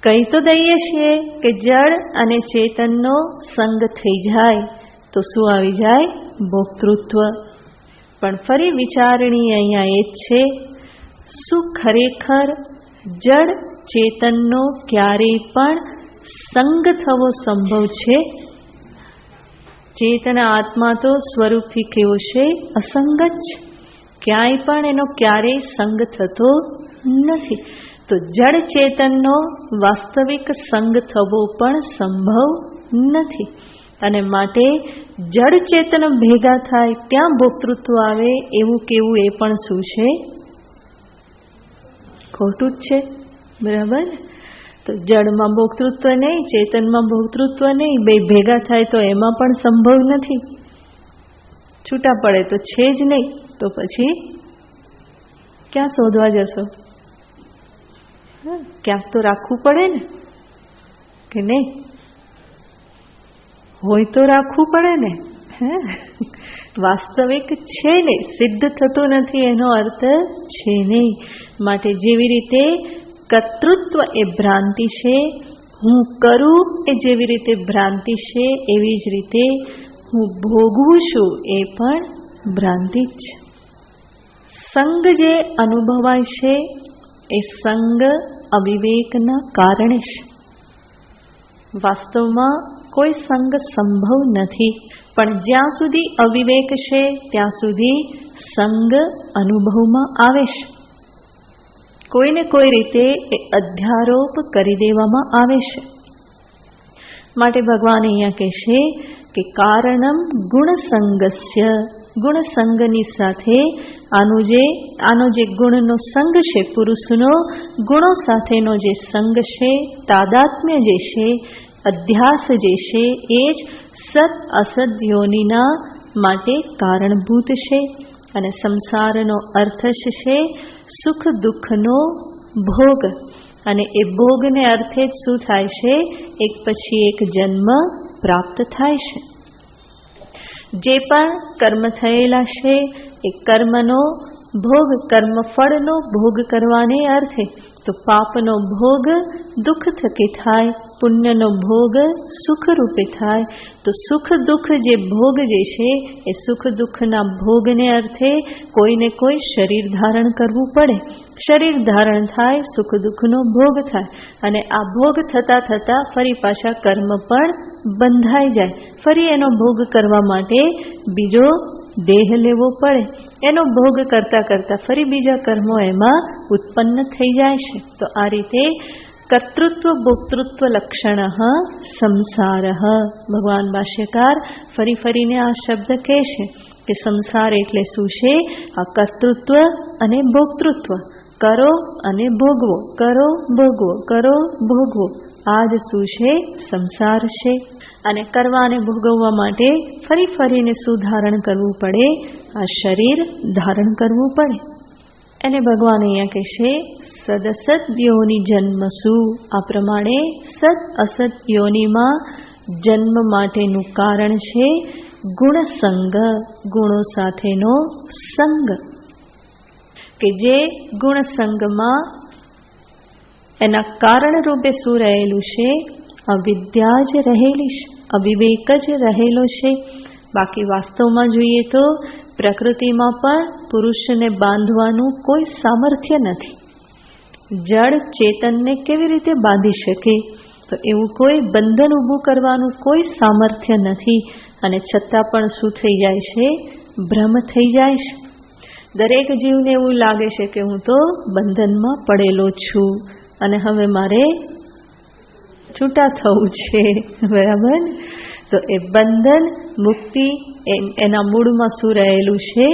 કહી તો દઈએ છીએ કે જળ અને ચેતનનો સંગ થઈ જાય તો શું આવી જાય? ભોક્તૃત્વ. પણ ફરી વિચારણીય અહીંયા એ જ છે, શું ખરેખર જળ ચેતનનો ક્યારેય પણ સંગ થવો સંભવ છે? ચેતન આત્મા તો સ્વરૂપથી કેવો છે? અસંગ જ. ક્યાંય પણ એનો ક્યારેય સંગ થતો નથી. તો જળ ચેતનનો વાસ્તવિક સંગ થવો પણ સંભવ નથી. અને માટે જળ ચેતન ભેગા થાય ત્યાં ભોક્તૃત્વ આવે એવું કેવું એ પણ શું છે? ખોટું જ છે. બરાબર. તો જળમાં ભોક્તૃત્વ નહીં, ચેતનમાં ભોક્તૃત્વ નહીં, બે ભેગા થાય તો એમાં પણ સંભવ નથી. છૂટા પડે તો છે જ નહીં. તો પછી ક્યાં શોધવા જશો? ક્યાંક તો રાખવું પડે ને, કે નહીં? હોય તો રાખવું પડે ને. વાસ્તવિક છે નહીં, સિદ્ધ થતું નથી એનો અર્થ છે નહીં. માટે જેવી રીતે કર્તૃત્વ એ ભ્રાંતિ છે, હું કરું એ જેવી રીતે ભ્રાંતિ છે એવી જ રીતે હું ભોગવું છું એ પણ ભ્રાંતિ જ છે. સંગ જે અનુભવાય છે એ સંગ અવિવેકના કારણે છે. વાસ્તવમાં કોઈ સંગ સંભવ નથી, પણ જ્યાં સુધી અવિવેક છે ત્યાં સુધી સંગ અનુભવમાં આવે છે. કોઈને કોઈ રીતે એ અધ્યારોપ કરી દેવામાં આવે છે. માટે ભગવાન અહીંયા કહેશે કે કારણમ ગુણસંગસ્ય, ગુણસંગની સાથે આનો જે ગુણનો સંગ છે, પુરુષનો ગુણો સાથેનો જે સંગ છે, તાદાત્મ્ય જે છે, અધ્યાસ જે છે, એ જ સત અસત યોનિના માટે કારણભૂત છે. અને સંસારનો અર્થ છે સુખ દુઃખનો ભોગ, અને એ ભોગને અર્થે જ શું થાય છે? એક પછી એક જન્મ પ્રાપ્ત થાય છે. જે પણ કર્મ થયેલા છે એ કર્મનો ભોગ, કર્મફળનો ભોગ કરવાને અર્થે તો પાપનો ભોગ દુઃખ થકી થાય, પુણ્યનો ભોગ સુખ રૂપે થાય. તો સુખ દુઃખ જે ભોગ જે છે એ સુખ દુઃખના ભોગને અર્થે કોઈને કોઈ શરીર ધારણ કરવું પડે. શરીર ધારણ થાય, સુખ દુઃખનો ભોગ થાય, અને આ ભોગ થતા થતા ફરી પાછા કર્મ પણ બંધાઈ જાય. ફરી એનો ભોગ કરવા માટે બીજો દેહ લેવો પડે. એનો ભોગ કરતા કરતા ફરી બીજા કર્મો એમાં ઉત્પન્ન થઈ જાય છે. તો આ રીતે કર્તૃત્વ ભોક્તૃત્વ લક્ષણ સંસાર. ભગવાન ભાષ્યકાર ફરી ફરીને આ શબ્દ કહે છે કે સંસાર એટલે શું છે? આ કર્તૃત્વ અને ભોક્તૃત્વ, કરો અને ભોગવો, કરો ભોગવો, કરો ભોગવો, આ જ શું છે? સંસાર છે. અને કરવા અને ભોગવવા માટે ફરી ફરીને શું ધારણ કરવું પડે? આ શરીર ધારણ કરવું પડે. એને ભગવાન અહીંયા કહેશે સદસત યોનિ જન્મસુ. આ પ્રમાણે સત અસત યોનિમાં જન્મ માટેનું કારણ છે ગુણસંગ, ગુણો સાથેનો સંગ. કે જે ગુણસંગમાં એના કારણ રૂપે શું રહેલું છે? અવિદ્યા જ રહેલી છે, અવિવેક જ રહેલો છે. બાકી વાસ્તવમાં જોઈએ તો પ્રકૃતિમાં પણ પુરુષને બાંધવાનું કોઈ સામર્થ્ય નથી. જળ ચેતનને કેવી રીતે બાંધી શકે? તો એવું કોઈ બંધન ઊભું કરવાનું કોઈ સામર્થ્ય નથી. અને છતાં પણ શું થઈ જાય છે? ભ્રમ થઈ જાય છે. દરેક જીવને એવું લાગે છે કે હું તો બંધનમાં પડેલો છું અને હવે મારે છૂટા થવું છે. બરાબર? તો એ બંધન મુક્તિ એના મૂળમાં શું રહેલું છે?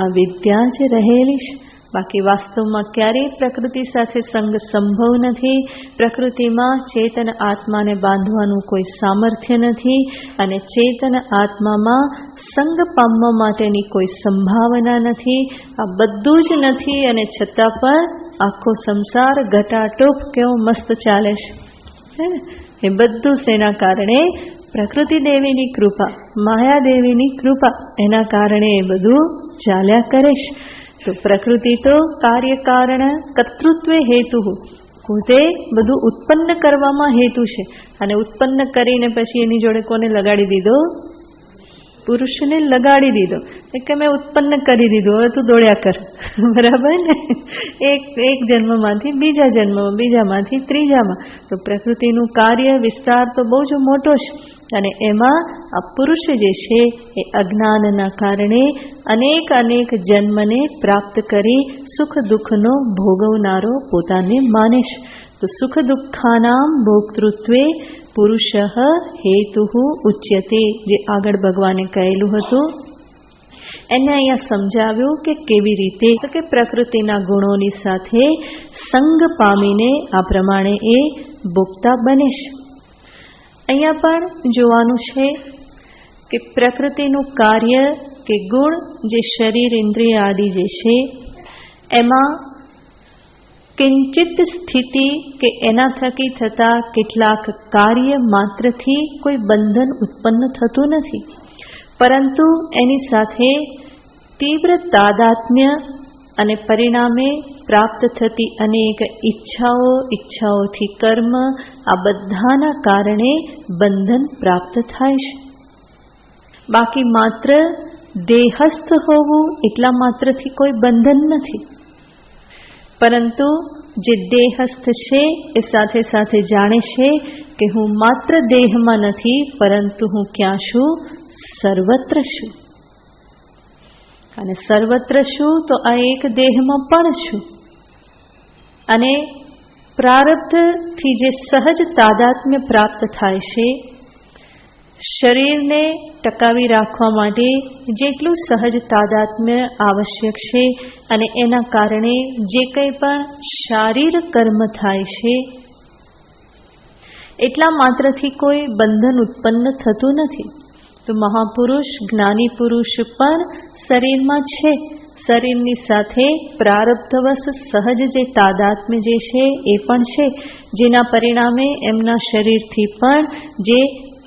અવિદ્યા જ રહેલી છે. બાકી વાસ્તવમાં ક્યારેય પ્રકૃતિ સાથે સંગ સંભવ નથી. પ્રકૃતિમાં ચેતન આત્માને બાંધવાનું કોઈ સામર્થ્ય નથી, અને ચેતન આત્મામાં સંગ પામવા માટેની કોઈ સંભાવના નથી. આ બધું જ નથી, અને છતાં પણ આખો સંસાર ઘટાટોપ કેવો મસ્ત ચાલે છે. એ બધું શેના કારણે? પ્રકૃતિ દેવીની કૃપા, માયા દેવીની કૃપા, એના કારણે એ બધું ચાલ્યા કરે છે. તો પ્રકૃતિ તો કાર્ય કારણ કર્તૃત્વે હેતુ, પોતે બધું ઉત્પન્ન કરવામાં હેતુ છે. અને ઉત્પન્ન કરીને પછી એની જોડે કોને લગાડી દીધો? પુરુષને લગાડી દીધો. કે મેં ઉત્પન્ન કરી દીધું, હવે તું દોડ્યા કર. બરાબર ને? એક જન્મમાંથી બીજા જન્મમાં, બીજામાંથી ત્રીજામાં. તો પ્રકૃતિનું કાર્ય વિસ્તાર તો બહુ જ મોટો છે. અને એમાં આ પુરુષ જે છે એ અજ્ઞાનના કારણે અનેક અનેક જન્મને પ્રાપ્ત કરી સુખ દુઃખનો ભોગવનારો પોતાને માને છે. તો સુખ દુઃખાનામ ભોક્તૃત્વે પુરુષ હેતુ ઉચ્યતે, જે આગળ ભગવાને કહેલું હતું એને અહીંયા સમજાવ્યું કે કેવી રીતે. તો કે પ્રકૃતિના ગુણોની સાથે સંગ પામીને આ પ્રમાણે એ ભોગતા બને છે. અહીંયા પણ જોવાનું છે કે પ્રકૃતિનું કાર્ય કે ગુણ જે શરીર ઇન્દ્રિય આદિ જે છે એમાં કિંચિત સ્થિતિ કે એના થકી થતા કેટલાક કાર્ય માત્રથી કોઈ બંધન ઉત્પન્ન થતું નથી, પરંતુ એની સાથે તીવ્ર તાદાત્મ્ય અને પરિણામે પ્રાપ્ત થતી અનેક ઈચ્છાઓથી કર્મ, આ બધાના કારણે બંધન પ્રાપ્ત થાય છે. બાકી માત્ર દેહસ્થ હોવું એટલા માત્રથી કોઈ બંધન નથી. પરંતુ જે દેહસ્થ છે એ સાથે સાથે જાણે છે કે હું માત્ર દેહમાં નથી, પરંતુ હું ક્યાં છું? સર્વત્ર છું. અને સર્વત્ર છું તો આ એક દેહમાં પણ છું. અને પ્રારબ્ધથી જે સહજ તાદાત્મ્ય પ્રાપ્ત થાય છે, શરીરને ટકાવી રાખવા માટે જેટલું સહજ તાદાત્મ્ય આવશ્યક છે, અને એના કારણે જે કંઈ પણ શારીરિક કર્મ થાય છે, એટલા માત્રથી કોઈ બંધન ઉત્પન્ન થતું નથી. તો મહાપુરુષ, જ્ઞાની પુરુષ પણ શરીરમાં છે. શરીરની સાથે પ્રારબ્ધવશ સહજ જે તાદાત્મ્ય જે છે એ પણ છે, જેના પરિણામે એમના શરીરથી પણ જે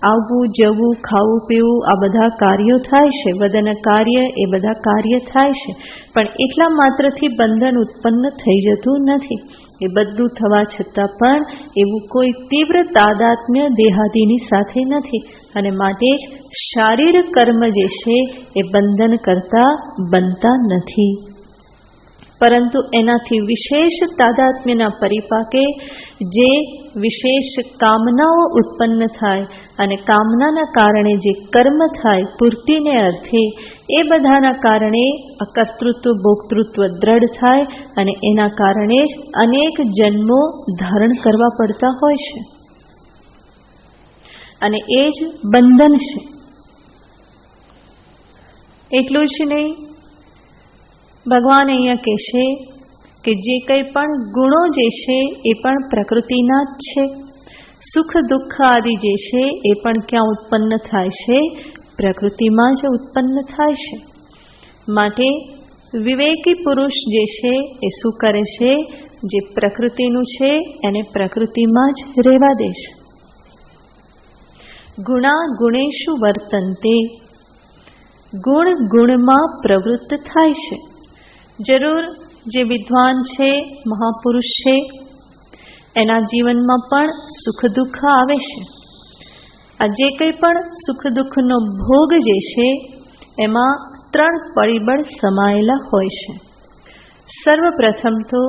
આવવું જવું, ખાવું પીવું, આ બધા કાર્યો થાય છે, વદન કાર્ય, એ બધા કાર્ય થાય છે. પણ એટલા માત્રથી બંધન ઉત્પન્ન થઈ જતું નથી. એ બધું થવા છતાં પણ એવું કોઈ તીવ્ર તાદાત્મ્ય દેહાદિની સાથે નથી. અને માટે જ શારીરિક કર્મ જે છે એ બંધન કરતા બનતા નથી. પરંતુ એનાથી વિશેષ તાદાત્મ્યના પરિપાકે જે વિશેષ કામનાઓ ઉત્પન્ન થાય, અને કામનાના કારણે જે કર્મ થાય પૂર્તિને અર્થે, એ બધાના કારણે અકર્તૃત્વ ભોક્તૃત્વ દ્રઢ થાય, અને એના કારણે જ અનેક જન્મો ધારણ કરવા પડતા હોય છે. અને એ જ બંધન છે. એટલું જ નહીં, ભગવાન અહીંયા કહેશે કે જે કંઈ પણ ગુણો જે છે એ પણ પ્રકૃતિના જ છે. સુખ દુઃખ આદિ જે છે એ પણ ક્યાં ઉત્પન્ન થાય છે? પ્રકૃતિમાં જ ઉત્પન્ન થાય છે. માટે વિવેકી પુરુષ જે છે એ શું કરે છે? જે પ્રકૃતિનું છે એને પ્રકૃતિમાં જ રહેવા દે છે. ગુણા ગુણેષુ વર્તન્તે, ગુણ ગુણમાં પ્રવૃત્ત થાય છે. જરૂર જે વિદ્વાન છે, મહાપુરુષ છે, એના જીવનમાં પણ સુખ દુઃખ આવે છે. આ જે કંઈ પણ સુખ દુઃખનો ભોગ જે છે એમાં ત્રણ પરિબળ સમાયેલા હોય છે. સર્વપ્રથમ તો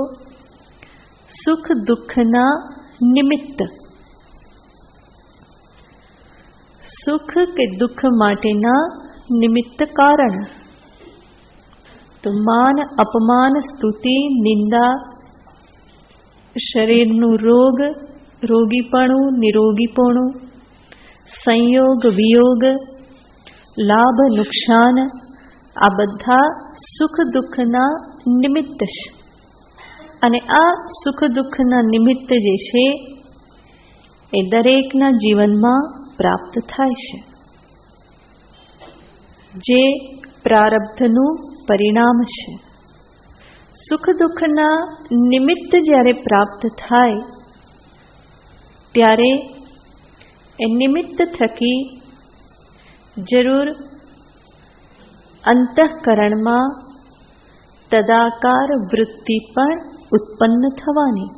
સુખ દુઃખના નિમિત્ત, સુખ કે દુઃખ માટેના નિમિત્ત કારણ. તો માન અપમાન, સ્તુતિ નિંદા, શરીરનું રોગ, રોગીપણું નિરોગીપણું, સંયોગ વિયોગ, લાભ નુકસાન, આ બધા સુખ દુઃખના નિમિત્ત છે. અને આ સુખ દુઃખના નિમિત્ત જે છે એ દરેકના જીવનમાં પ્રાપ્ત થાય છે. જે પ્રારબ્ધનું પરિણામ છે. સુખ દુઃખના નિમિત્ત જ્યારે પ્રાપ્ત થાય ત્યારે એ નિમિત્ત થકી જરૂર અંતઃકરણમાં તદાકાર વૃત્તિ પણ ઉત્પન્ન થવાની.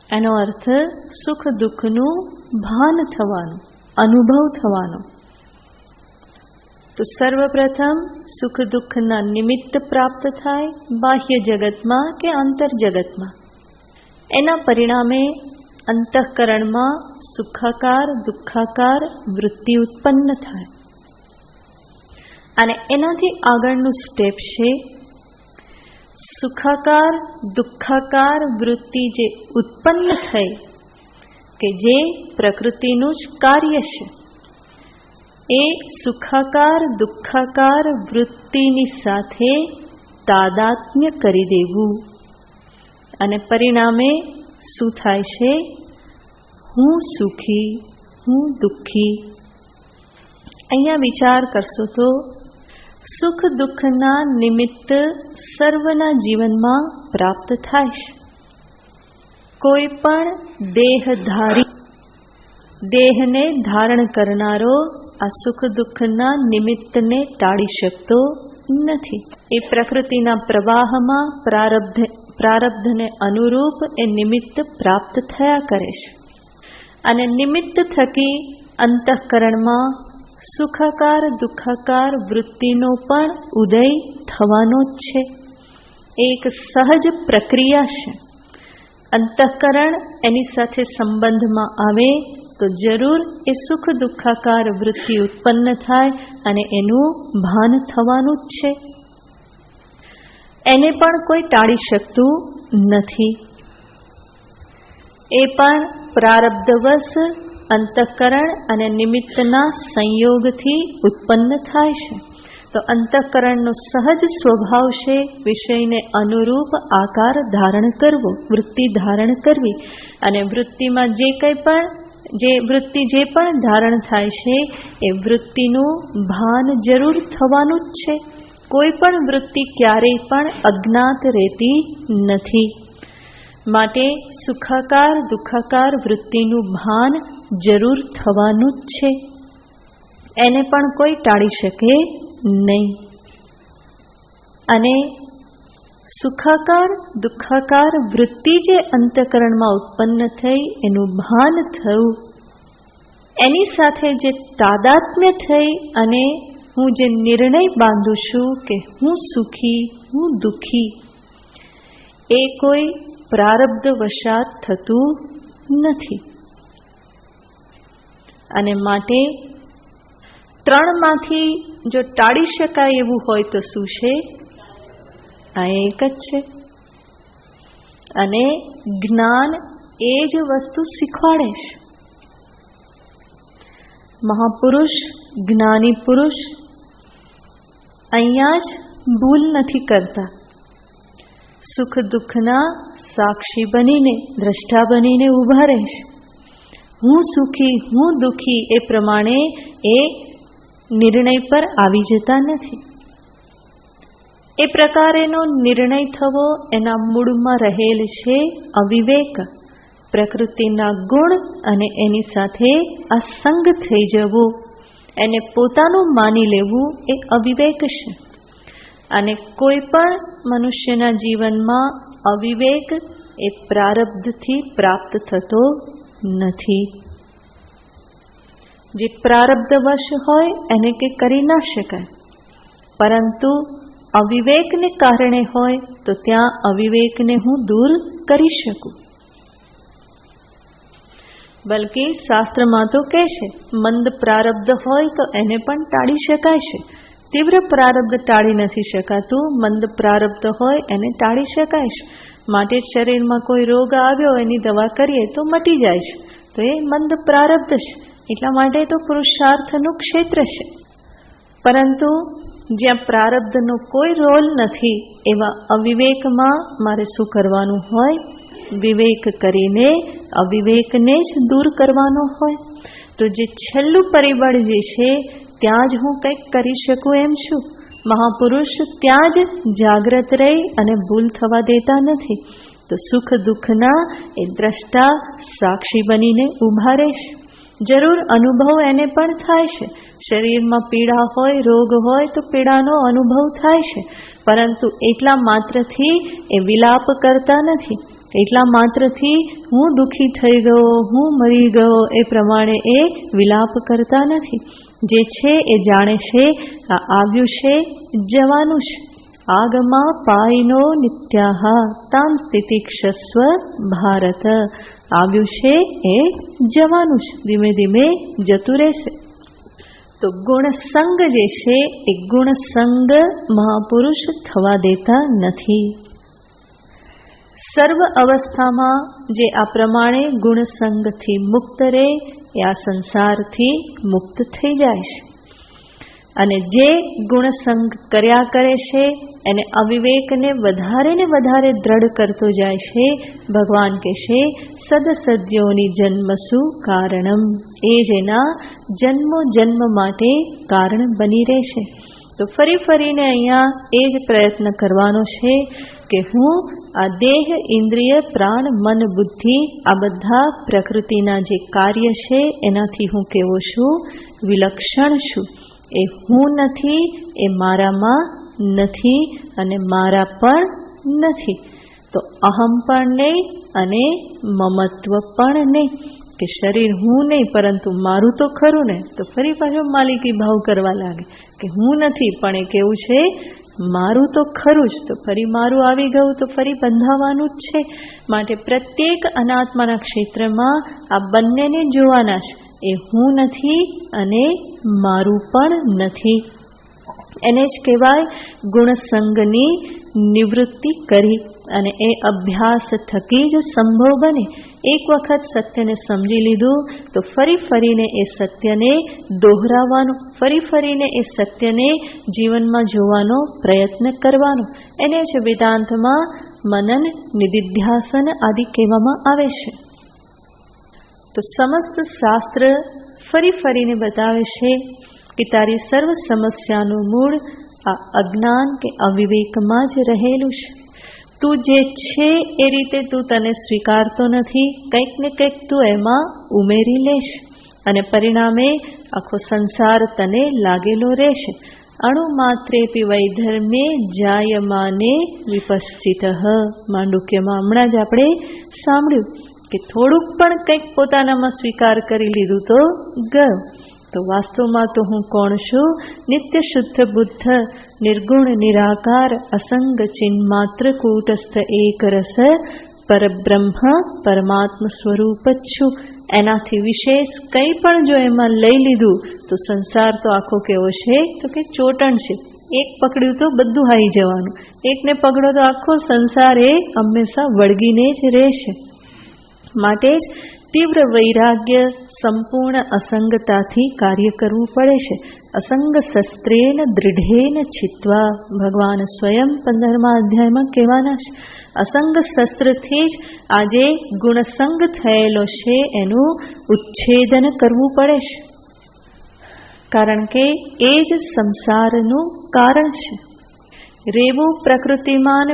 એનો અર્થ સુખ દુઃખનું ભાન થવાનું, અનુભવ થવાનો. તો સર્વપ્રથમ સુખ દુઃખના નિમિત્ત પ્રાપ્ત થાય બાહ્ય જગતમાં કે આંતર જગતમાં. એના પરિણામે અંતઃકરણમાં સુખાકાર દુઃખાકાર વૃત્તિ ઉત્પન્ન થાય. અને એનાથી આગળનું સ્ટેપ છે સુખાકાર દુઃખાકાર વૃત્તિ જે ઉત્પન્ન થઈ, કે જે પ્રકૃતિનું જ કાર્ય છે, એ સુખાકાર દુઃખાકાર વૃત્તિની સાથે તાદાત્મ્ય કરી દેવું. અને પરિણામે શું થાય છે? હું સુખી, હું દુઃખી. અહીંયા વિચાર કરશો તો સુખ દુઃખના નિમિત્ત સર્વના જીવનમાં પ્રાપ્ત થાય છે. કોઈ પણ દેહધારી, દેહને ધારણ કરનારો આ સુખ દુઃખના નિમિત્તને ટાળી શકતો નથી. એ પ્રકૃતિના પ્રવાહમાં પ્રારબ્ધને અનુરૂપ એ નિમિત્ત પ્રાપ્ત થયા કરે છે. અને નિમિત્ત થકી અંતઃકરણમાં સુખાકાર દુઃખાકાર વૃત્તિનો પણ ઉદય થવાનો જ છે. એક સહજ પ્રક્રિયા છે. અંતઃકરણ એની સાથે સંબંધમાં આવે તો જરૂર એ સુખ દુઃખાકાર વૃત્તિ ઉત્પન્ન થાય અને એનું ભાન થવાનું જ છે. એને પણ કોઈ ટાળી શકતું નથી. એ પણ પ્રારબ્ધવશ અંતઃકરણ અને નિમિત્તના સંયોગથી ઉત્પન્ન થાય છે. તો અંતઃકરણનો સહજ સ્વભાવ છે વિષયને અનુરૂપ આકાર ધારણ કરવો, વૃત્તિ ધારણ કરવી. અને વૃત્તિમાં વૃત્તિ જે પણ ધારણ થાય છે એ વૃત્તિનું ભાન જરૂર થવાનું જ છે. કોઈ પણ વૃત્તિ ક્યારેય પણ અજ્ઞાત રહેતી નથી. માટે સુખાકાર દુઃખાકાર વૃત્તિનું ભાન જરૂર થવાનું જ છે. એને પણ કોઈ ટાળી શકે નહીં. અને સુખાકાર દુઃખાકાર વૃત્તિ જે અંતઃકરણમાં ઉત્પન્ન થઈ એનું ભાન થયું, એની સાથે જે તાદાત્મ્ય થઈ અને હું જે નિર્ણય બાંધું છું કે હું સુખી હું દુઃખી, એ કોઈ પ્રારબ્ધ વશાત થતું નથી. અને માટે ત્રણમાંથી જો ટાળી શકાય એવું હોય તો શું છે? આ એક જ છે. અને જ્ઞાન એ જ વસ્તુ શીખવાડે છે. મહાપુરુષ જ્ઞાની પુરુષ અહીંયા જ ભૂલ નથી કરતા. સુખ દુઃખના સાક્ષી બનીને દ્રષ્ટા બનીને ઊભા રહે છે. હું સુખી હું દુઃખી એ પ્રમાણે એ નિર્ણય પર આવી જતા નથી. એ પ્રકારેનો નિર્ણય થવો એના મૂળમાં રહેલ છે અવિવેક. પ્રકૃતિના ગુણ અને એની સાથે આ સંગ થઈ જવું, એને પોતાનું માની લેવું એ અવિવેક છે. અને કોઈ પણ મનુષ્યના જીવનમાં અવિવેક એ પ્રારબ્ધથી પ્રાપ્ત થતો નથી. જે પ્રારબ્ધવશ હોય એને કે કરી ના શકાય, પરંતુ અવિવેકને કારણે હોય તો ત્યાં અવિવેકને હું દૂર કરી શકું. બલકે શાસ્ત્રમાં તો કહે છે મંદ પ્રારબ્ધ હોય તો એને પણ ટાળી શકાય છે. તીવ્ર પ્રારબ્ધ ટાળી નથી શકાતું, મંદ પ્રારબ્ધ હોય એને ટાળી શકાય છે. માટે શરીરમાં કોઈ રોગ આવ્યો એની દવા કરીએ તો મટી જાય છે, તો એ મંદ પ્રારબ્ધ છે. એટલા માટે તો પુરુષાર્થનું ક્ષેત્ર છે. પરંતુ જ્યાં પ્રારબ્ધનો કોઈ રોલ નથી એવા અવિવેકમાં મારે શું કરવાનું હોય? વિવેક કરીને અવિવેકને જ દૂર કરવાનો હોય. તો જે છેલ્લું પરિબળ જે છે ત્યાં જ હું કંઈક કરી શકું એમ છું. મહાપુરુષ ત્યાં જ જાગ્રત રહી અને ભૂલ થવા દેતા નથી. તો સુખ દુઃખના એ દ્રષ્ટા સાક્ષી બનીને ઊભા રહેશે. જરૂર અનુભવ એને પણ થાય છે. શરીરમાં પીડા હોય રોગ હોય તો પીડાનો અનુભવ થાય છે, પરંતુ એટલા માત્રથી એ વિલાપ કરતા નથી. એટલા માત્રથી હું દુઃખી થઈ ગયો હું મરી ગયો એ પ્રમાણે એ વિલાપ કરતા નથી. જે છે એ જાણે છે આ આવ્યું છે જવાનું છે. આગમાં પાયનો નિત્યાહા તામ તિતિક્ષસ્વ ભારત. આવ્યું છે એ જવાનું છે, ધીમે ધીમે જતું રહેશે. તો ગુણસંગ જે છે એ ગુણસંગ મહાપુરુષ થવા દેતા નથી. સર્વ અવસ્થામાં જે આ પ્રમાણે ગુણસંગથી મુક્ત રહે એ આ સંસારથી મુક્ત થઈ જાય છે. અને જે ગુણસંગ કર્યા કરે છે એને અવિવેકને વધારે ને વધારે દ્રઢ કરતો જાય છે. ભગવાન કહેશે સદસદ્યોની જન્મસુ કારણમ. એ જ એના જન્મો જન્મ માટે કારણ બની રહેશે. તો ફરી ફરીને અહીંયા એ જ પ્રયત્ન કરવાનો છે કે હું આ દેહ ઇન્દ્રિય પ્રાણ મન બુદ્ધિ આ બધા પ્રકૃતિના જે કાર્ય છે એનાથી હું કેવો છું? વિલક્ષણ છું. એ હું નથી, એ મારામાં નથી અને મારા પણ નથી. તો અહમ પણ નહીં અને મમત્વ પણ નહીં, કે શરીર હું નહીં પરંતુ મારું તો ખરું ને. તો ફરી પાછો માલિકી ભાવ કરવા લાગે કે હું નથી પણ એ કેવું છે, મારું તો ખરું જ. તો ફરી મારું આવી ગયું તો ફરી બંધાવાનું જ છે. માટે પ્રત્યેક અનાત્માના ક્ષેત્રમાં આ બંનેને જોવાના છે, એ હું નથી અને મારું પણ નથી. એને જ કહેવાય ગુણસંગની નિવૃત્તિ કરી. અને એ અભ્યાસ થકી જ સંભવ બને. એક વખત સત્યને સમજી લીધું તો ફરી ફરીને એ સત્યને દોહરાવવાનું, ફરી ફરીને એ સત્યને જીવનમાં જોવાનો પ્રયત્ન કરવાનો. એને જ વેદાંતમાં મનન, નિધિધ્યાસન આદિ કહેવામાં આવે છે. તો સમસ્ત શાસ્ત્ર ફરી ફરીને બતાવે છે કે તારી સર્વ સમસ્યાનું મૂળ આ અજ્ઞાન કે અવિવેકમાં જ રહેલું છે. તું જે છે એ રીતે તું તને સ્વીકારતો નથી, કંઈક ને કંઈક તું એમાં ઉમેરી લેશ અને પરિણામે આખો સંસાર તને લાગેલો રહેશે. અણુ માત્રેપી વૈધર્મે જાયમાને વિપશ્ચિતઃ. માંડુક્યમાં હમણાં જ આપણે સાંભળ્યું કે થોડુંક પણ કંઈક પોતાનામાં સ્વીકાર કરી લીધું તો ગયો. તો વાસ્તવમાં તો હું કોણ છું? નિત્ય શુદ્ધ બુદ્ધ, નિર્ગુણ નિરાકાર અસંગ ચિન્માત્ર કૂટસ્થ એક રસ પરબ્રહ્મ પરમાત્મ સ્વરૂપ જ છું. એનાથી વિશેષ કંઈ પણ જો એમાં લઈ લીધું તો સંસાર તો આખો કેવો છે? તો કે ચોટણ છે. એક પકડ્યું તો બધું હારી જવાનું, એકને પકડો તો આખો સંસાર એ હંમેશા વળગીને જ રહેશે. માટે જ તીવ્ર વૈરાગ્ય, સંપૂર્ણ અસંગતાથી કાર્ય કરવું પડે છે. અસંગ શસ્ત્રેન દૃઢેન છિત્વા. ભગવાન સ્વયં 15મા અધ્યાયમાં કહેવાના છે. અસંગ શસ્ત્રથી જ આજે ગુણસંગ થયેલો છે એનું ઉચ્છેદન કરવું પડે છે. કારણ કે એ જ સંસારનું કારણ છે. રહેવું પ્રકૃતિમાં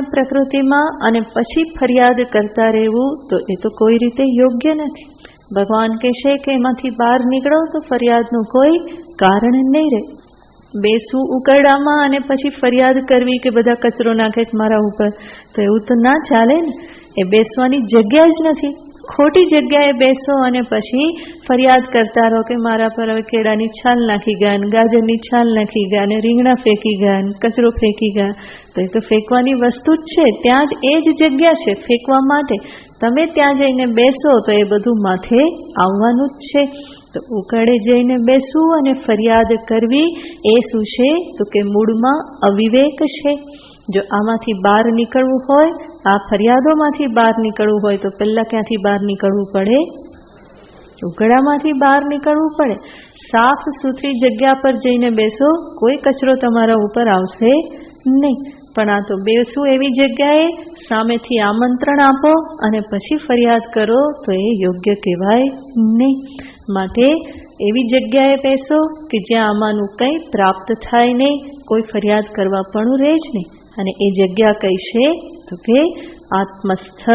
અને પછી ફરિયાદ કરતા રહેવું તો એ તો કોઈ રીતે યોગ્ય નથી. ભગવાન કહેશે કે એમાંથી બહાર નીકળો તો ફરિયાદનું કોઈ કારણ નહીં રહે. બેસવું ઉકરડામાં અને પછી ફરિયાદ કરવી કે બધા કચરો નાખે મારા ઉપર, તો એવું તો ના ચાલે ને. એ બેસવાની જગ્યા જ નથી. ખોટી જગ્યાએ બેસો અને પછી ફરિયાદ કરતા રહો કે મારા પર હવે કેળાની છાલ નાખી ગયા, ગાજરની છાલ નાખી ગયા, અને રીંગણા ફેંકી ગયા, કચરો ફેંકી ગયા. તો એ તો ફેંકવાની વસ્તુ જ છે, ત્યાં જ એ જ જગ્યા છે ફેંકવા માટે. તમે ત્યાં જઈને બેસો તો એ બધું માથે આવવાનું જ છે. તો ઉકળે જઈને બેસવું અને ફરિયાદ કરવી એ શું છે? તો કે મૂળમાં અવિવેક છે. જો આમાંથી બહાર નીકળવું હોય, આ ફરિયાદોમાંથી બહાર નીકળવું હોય તો પહેલા ક્યાંથી બહાર નીકળવું પડે? ઉકળામાંથી બહાર નીકળવું પડે. સાફ સુથરી જગ્યા પર જઈને બેસો, કોઈ કચરો તમારા ઉપર આવશે નહીં. પણ આ તો બેસવું એવી જગ્યાએ સામેથી આમંત્રણ આપો અને પછી ફરિયાદ કરો તો એ યોગ્ય કહેવાય નહીં. માટે એવી જગ્યાએ બેસો કે જ્યાં આમાંનું કંઈ પ્રાપ્ત થાય નહીં, કોઈ ફરિયાદ કરવા પણ રહે જ નહીં. અને એ જગ્યા કઈ છે? તો કે આત્મસ્થ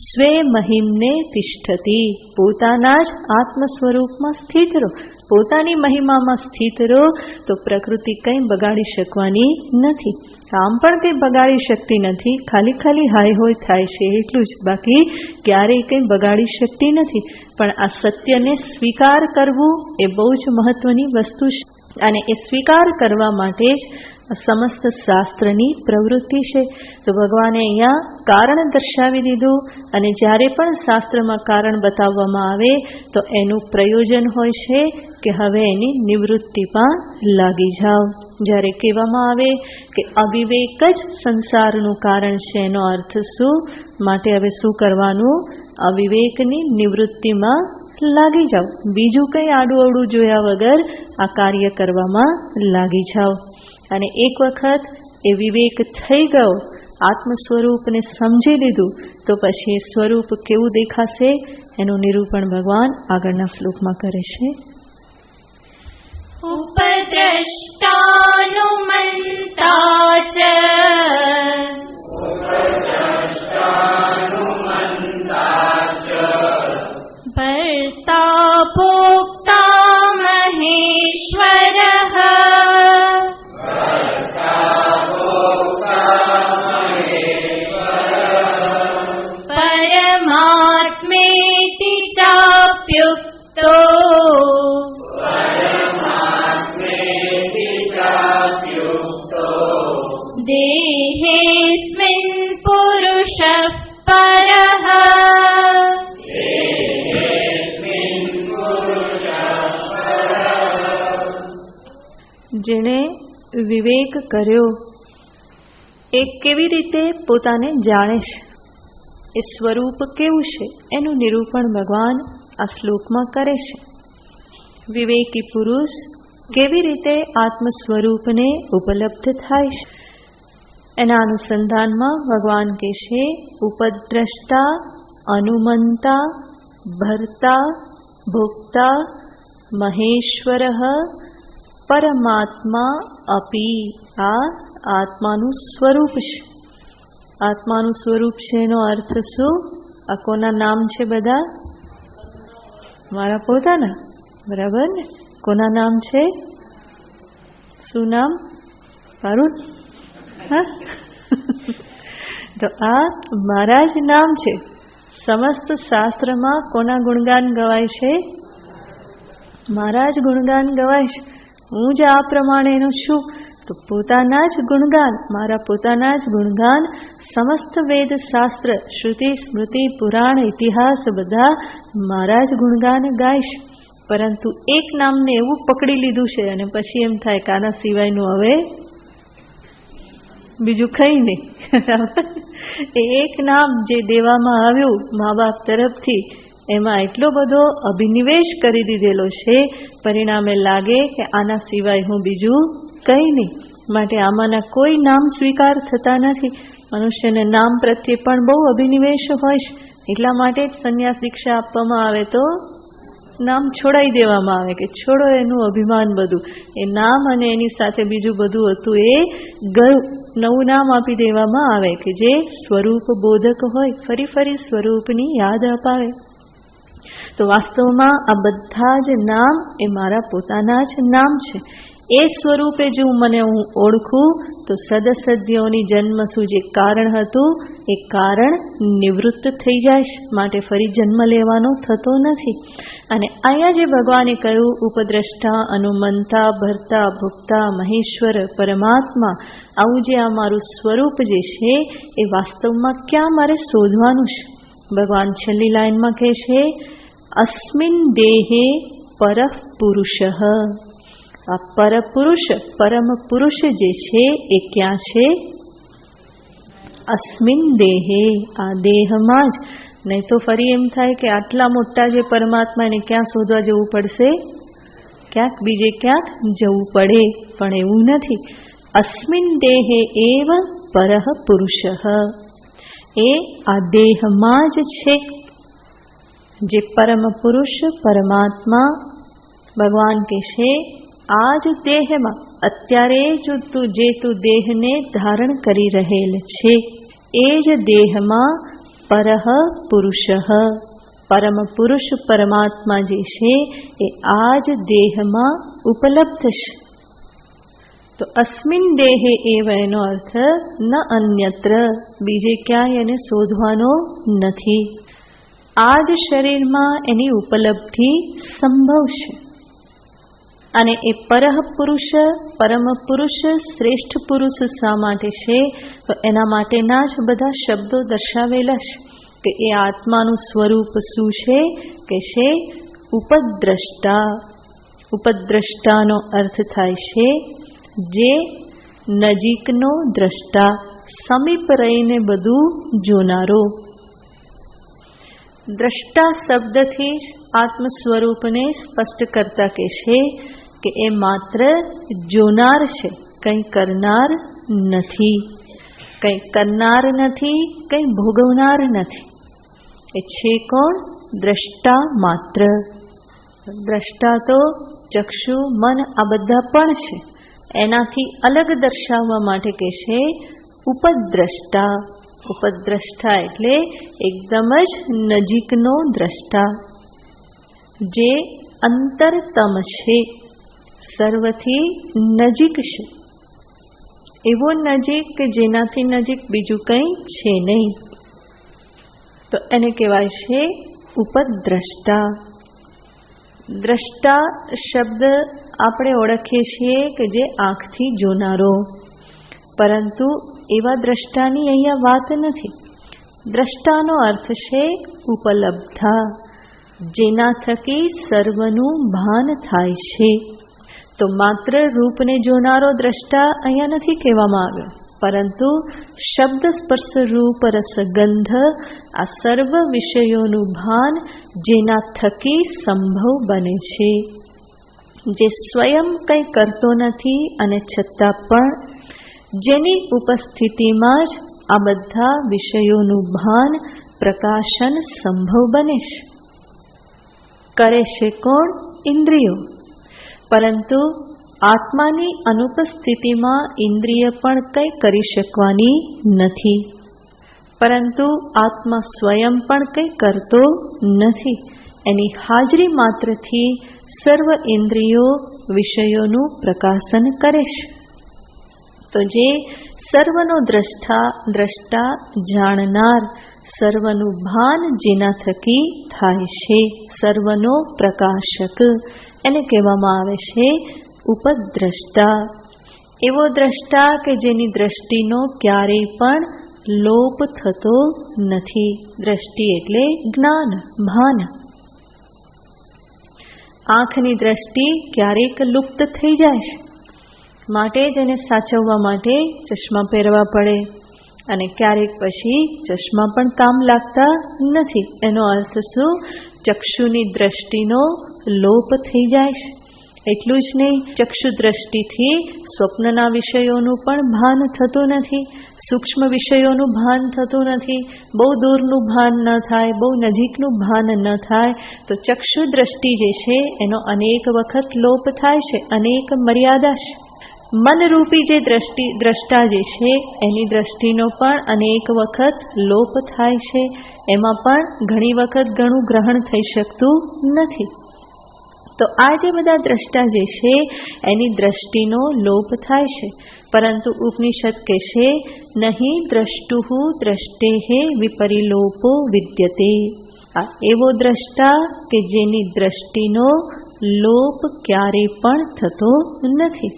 સ્વે મહિમને તિષ્ઠતી. પોતાના જ આત્મ સ્વરૂપમાં સ્થિત રહો, પોતાની મહિમામાં સ્થિત રહો તો પ્રકૃતિ કંઈ બગાડી શકવાની નથી. આમ પણ કંઈ બગાડી શકતી નથી, ખાલી હાય હોય થાય છે એટલું જ, બાકી ક્યારેય કંઈ બગાડી શકતી નથી. પણ આ સત્યને સ્વીકાર કરવું એ બહુ જ મહત્વની વસ્તુ છે. અને એ સ્વીકાર કરવા માટે જ સમસ્ત શાસ્ત્રની પ્રવૃત્તિ છે. તો ભગવાને અહીંયા કારણ દર્શાવી દીધું. અને જ્યારે પણ શાસ્ત્રમાં કારણ બતાવવામાં આવે તો એનું પ્રયોજન હોય છે કે હવે એની નિવૃત્તિમાં લાગી જાઓ. જ્યારે કહેવામાં આવે કે અવિવેક જ સંસારનું કારણ છે, એનો અર્થ શું? માટે હવે શું કરવાનું? અવિવેકની નિવૃત્તિમાં લાગી જાઓ. બીજું કંઈ આડું અવડું જોયા વગર આ કાર્ય કરવામાં લાગી જાઓ. અને એક વખત એ વિવેક થઈ ગયો, આત્મ સ્વરૂપને સમજી લીધું, તો પછી એ સ્વરૂપ કેવું દેખાશે એનું નિરૂપણ ભગવાન આગળના શ્લોકમાં કરે છે. ઉપદ્રષ્ટાનુમંતા ચ ભર્તા ભોક્તા મહેશ્વરઃ देहेऽस्मिन् पुरुषः परः જેણે વિવેક કર્યો એ કેવી રીતે પોતાને જાણે છે, એ સ્વરૂપ કેવું છે એનું નિરૂપણ ભગવાન આ શ્લોકમાં કરે છે. વિવેકી પુરુષ કેવી રીતે આત્મ સ્વરૂપને ઉપલબ્ધ થાય છે એના અનુસંધાનમાં ભગવાન કહે છે ઉપદ્રષ્ટા, અનુમંતા, ભર્તા, ભોક્તા, મહેશ્વરઃ, પરમાત્મા અપી. આ આત્માનું સ્વરૂપ છે. આત્માનું સ્વરૂપ છે એનો અર્થ શું? આ કોના નામ છે બધા? મારા પોતાના. બરાબર ને? કોના નામ છે? શું નામ? તારું? હા. તો આ મારા જ નામ છે. સમસ્ત શાસ્ત્રમાં કોના ગુણગાન ગવાય છે? મારા જ ગુણગાન ગવાય છે. હું જ આ પ્રમાણેનું છું. તો પોતાના જ ગુણગાન, મારા પોતાના જ ગુણગાન સમસ્ત વેદ શાસ્ત્ર, શ્રુતિ, સ્મૃતિ, પુરાણ, ઇતિહાસ બધા મારા જ ગુણગાન ગાય છે. પરંતુ એક નામને એવું પકડી લીધું છે અને પછી એમ થાય કે આના સિવાયનું હવે બીજું કંઈ નહીં. એ એક નામ જે દેવામાં આવ્યું મા બાપ તરફથી, એમાં એટલો બધો અભિનિવેશ કરી દીધેલો છે, પરિણામે લાગે કે આના સિવાય હું બીજું કંઈ નહીં. માટે આમાંના કોઈ નામ સ્વીકાર થતા નથી. મનુષ્યને નામ પ્રત્યે પણ બહુ અભિનિવેશ હોય છે. એટલા માટે જ સંન્યાસ દીક્ષા આપવામાં આવે તો નામ છોડાઈ દેવામાં આવે કે છોડો એનું અભિમાન બધું. એ નામ અને એની સાથે બીજું બધું હતું એ ગયું. નવું નામ આપી દેવામાં આવે કે જે સ્વરૂપ બોધક હોય, ફરી ફરી સ્વરૂપની યાદ અપાવે. તો વાસ્તવમાં આ બધા જ નામ એ મારા પોતાના જ નામ છે. એ સ્વરૂપે જો મને હું ઓળખું તો સદસદ્યોની જન્મસું જે કારણ હતું એ કારણ નિવૃત્ત થઈ જાય છે. માટે ફરી જન્મ લેવાનો થતો નથી. અને અહીંયા જે ભગવાને કહ્યું ઉપદ્રષ્ટા, અનુમંતા, ભર્તા, ભોક્તા, મહેશ્વર, પરમાત્મા, આવું જે આ મારું સ્વરૂપ જે છે એ વાસ્તવમાં ક્યાં મારે શોધવાનું છે? ભગવાન છેલ્લી લાઈનમાં કહે છે અસ્મિન દેહે પરઃ પુરુષઃ. આ પરપુરુષ, પરમ પુરુષ જે છે એ ક્યાં છે? અસ્મિન દેહે, આ દેહમાં જ. નહીં તો ફરી એમ થાય કે આટલા મોટા જે પરમાત્માને ક્યાં શોધવા જવું પડશે? ક્યાંક બીજે ક્યાંક જવું પડે. પણ એવું નથી. અસ્મિન દેહે એવ પરઃ પુરુષઃ. એ આ દેહમાં જ છે. જે પરમ પુરુષ પરમાત્મા ભગવાન કહેશે આ જ દેહમાં અત્યારે જે તું દેહને ધારણ કરી રહેલ છે એ જ દેહમાં પરઃ પુરુષઃ, પરમ પુરુષ પરમાત્મા જે છે એ આ જ દેહમાં ઉપલબ્ધ છે. તો અસ્મિન દેહે એવ એનો અર્થ ન અન્યત્ર, બીજે ક્યાંય એને શોધવાનો નથી. આ જ શરીરમાં એની ઉપલબ્ધિ સંભવ છે. અને એ પરહ પુરુષ, પરમ પુરુષ, શ્રેષ્ઠ પુરુષ શા માટે છે? તો એના માટેના જ બધા શબ્દો દર્શાવેલા છે કે એ આત્માનું સ્વરૂપ શું છે? કે છે ઉપદ્રષ્ટા. ઉપદ્રષ્ટાનો અર્થ થાય છે જે નજીકનો દ્રષ્ટા, સમીપ રહીને બધું જોનારો. દ્રષ્ટા શબ્દથી જ આત્મ સ્વરૂપને સ્પષ્ટ કરતા કહેશે કે એ માત્ર જોનાર છે, કંઈ કરનાર નથી. કંઈ કરનાર નથી, કંઈ ભોગવનાર નથી. એ છે કોણ? દ્રષ્ટા માત્ર. દ્રષ્ટા તો ચક્ષુ, મન આ બધા પણ છે. એનાથી અલગ દર્શાવવા માટે કહેશે ઉપદ્રષ્ટા. ઉપદ્રષ્ટા એટલે એકદમ જ નજીકનો દ્રષ્ટા, જે અંતરતમ છે, સર્વથી નજીક છે. એવો નજીક કે જેનાથી નજીક બીજું કંઈ છે નહીં. તો એને કહેવાય છે ઉપદ્રષ્ટા. દ્રષ્ટા શબ્દ આપણે ઓળખીએ છીએ કે જે આંખથી જોનારો. પરંતુ એવા દ્રષ્ટાની અહીંયા વાત નથી. દ્રષ્ટાનો અર્થ છે ઉપલબ્ધા, જેના થકી સર્વનું ભાન થાય છે. તો માત્ર રૂપને જોનારો દ્રષ્ટા અહીંયા નથી કહેવામાં આવ્યો, પરંતુ શબ્દ સ્પર્શ રૂપ રસ ગંધ આ સર્વ વિષયોનું ભાન જેના થકી સંભવ બને છે, જે સ્વયં કંઈ કરતો નથી અને છતાં પણ જેની ઉપસ્થિતિમાં જ આ બધા વિષયોનું ભાન પ્રકાશન સંભવ બને છે. કરે છે કોણ? ઇન્દ્રિયો. પરંતુ આત્માની અનુપસ્થિતિમાં ઇન્દ્રિય પણ કંઈ કરી શકવાની નથી, પરંતુ આત્મા સ્વયં પણ કંઈ કરતો નથી. એની હાજરી માત્રથી સર્વ ઇન્દ્રિયો વિષયોનું પ્રકાશન કરે છે. તો જે સર્વનો દ્રષ્ટા જાણનાર, સર્વનું ભાન જેના થકી થાય છે, સર્વનો પ્રકાશક, એને કહેવામાં આવે છે ઉપદ્રષ્ટા. એવો દ્રષ્ટા કે જેની દ્રષ્ટિનો ક્યારેય પણ લોપ થતો નથી. દ્રષ્ટિ એટલે જ્ઞાન, ભાન. આંખની દ્રષ્ટિ ક્યારેક લુપ્ત થઈ જાય છે, માટે જ એને સાચવવા માટે ચશ્મા પહેરવા પડે, અને ક્યારેક પછી ચશ્મા પણ કામ લાગતા નથી. એનો અર્થ શું? ચક્ષુની દ્રષ્ટિનો લોપ થઈ જાય છે. એટલું જ નહીં, ચક્ષુ દ્રષ્ટિથી સ્વપ્નના વિષયોનું પણ ભાન થતું નથી, સૂક્ષ્મ વિષયોનું ભાન થતું નથી, બહુ દૂરનું ભાન ન થાય, બહુ નજીકનું ભાન ન થાય. તો ચક્ષુ દ્રષ્ટિ જે છે એનો અનેક વખત લોપ થાય છે, અનેક મર્યાદા છે. મનરૂપી જે દ્રષ્ટા જે છે એની દ્રષ્ટિનો પણ અનેક વખત લોપ થાય છે, એમાં પણ ઘણી વખત ઘણું ગ્રહણ થઈ શકતું નથી. તો આ જે બધા દ્રષ્ટા જે છે એની દ્રષ્ટિનો લોપ થાય છે, પરંતુ ઉપનિષદ કહે છે નહીં દ્રષ્ટુઃ દ્રષ્ટેઃ વિપરિલોપો વિદ્યતે. આ એવો દ્રષ્ટા કે જેની દ્રષ્ટિનો લોપ ક્યારેય પણ થતો નથી,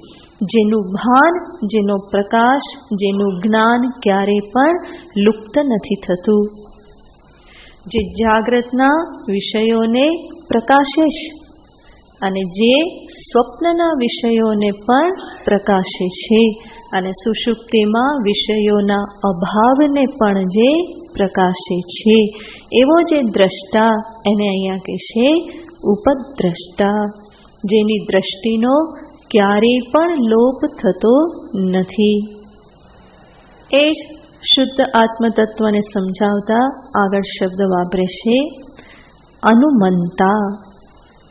જેનું ભાન, જેનો પ્રકાશ, જેનું જ્ઞાન ક્યારેય પણ લુપ્ત નથી થતું, જે જાગ્રતના વિષયોને પ્રકાશે છે અને જે સ્વપ્નના વિષયોને પણ પ્રકાશે છે, અને સુષુપ્તિમાં વિષયોના અભાવને પણ જે પ્રકાશે છે, એવો જે દ્રષ્ટા એને અહીંયા કહેશે ઉપદ્રષ્ટા, જેની દ્રષ્ટિનો ક્યારેય પણ લોપ થતો નથી. એ જ શુદ્ધ આત્મતત્વને સમજાવતા આગળ શબ્દ વાપરે છે અનુમંતા.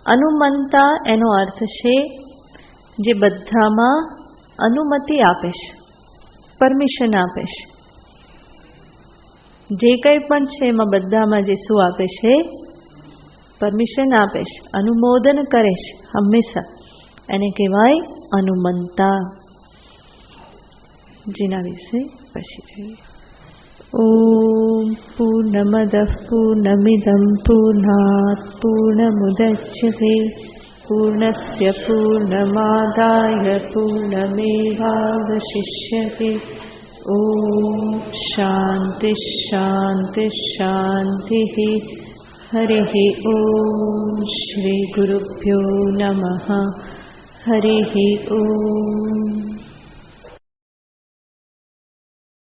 અનુમંતા એનો અર્થ છે જે બધામાં અનુમતિ આપે છે, પરમિશન આપે છે. જે કંઈ પણ છે એમાં બધામાં જે શું આપે છે? પરમિશન આપે છે, અનુમોદન કરે છે હંમેશા. એને કહેવાય અનુમંતા, જેના વિશે પછી જોઈએ. ઓમ પૂર્ણમદઃ પૂર્ણમિદં પૂર્ણાત પૂર્ણમુદચ્યતે પૂર્ણસ્ય પૂર્ણમાદાય પૂર્ણમેવાવશિષ્યતે. ઓમ શાંતિ શાંતિ શાંતિ. હરિઃ ઓમ શ્રી ગુરુભ્યો નમઃ. હરિઃ ઓમ.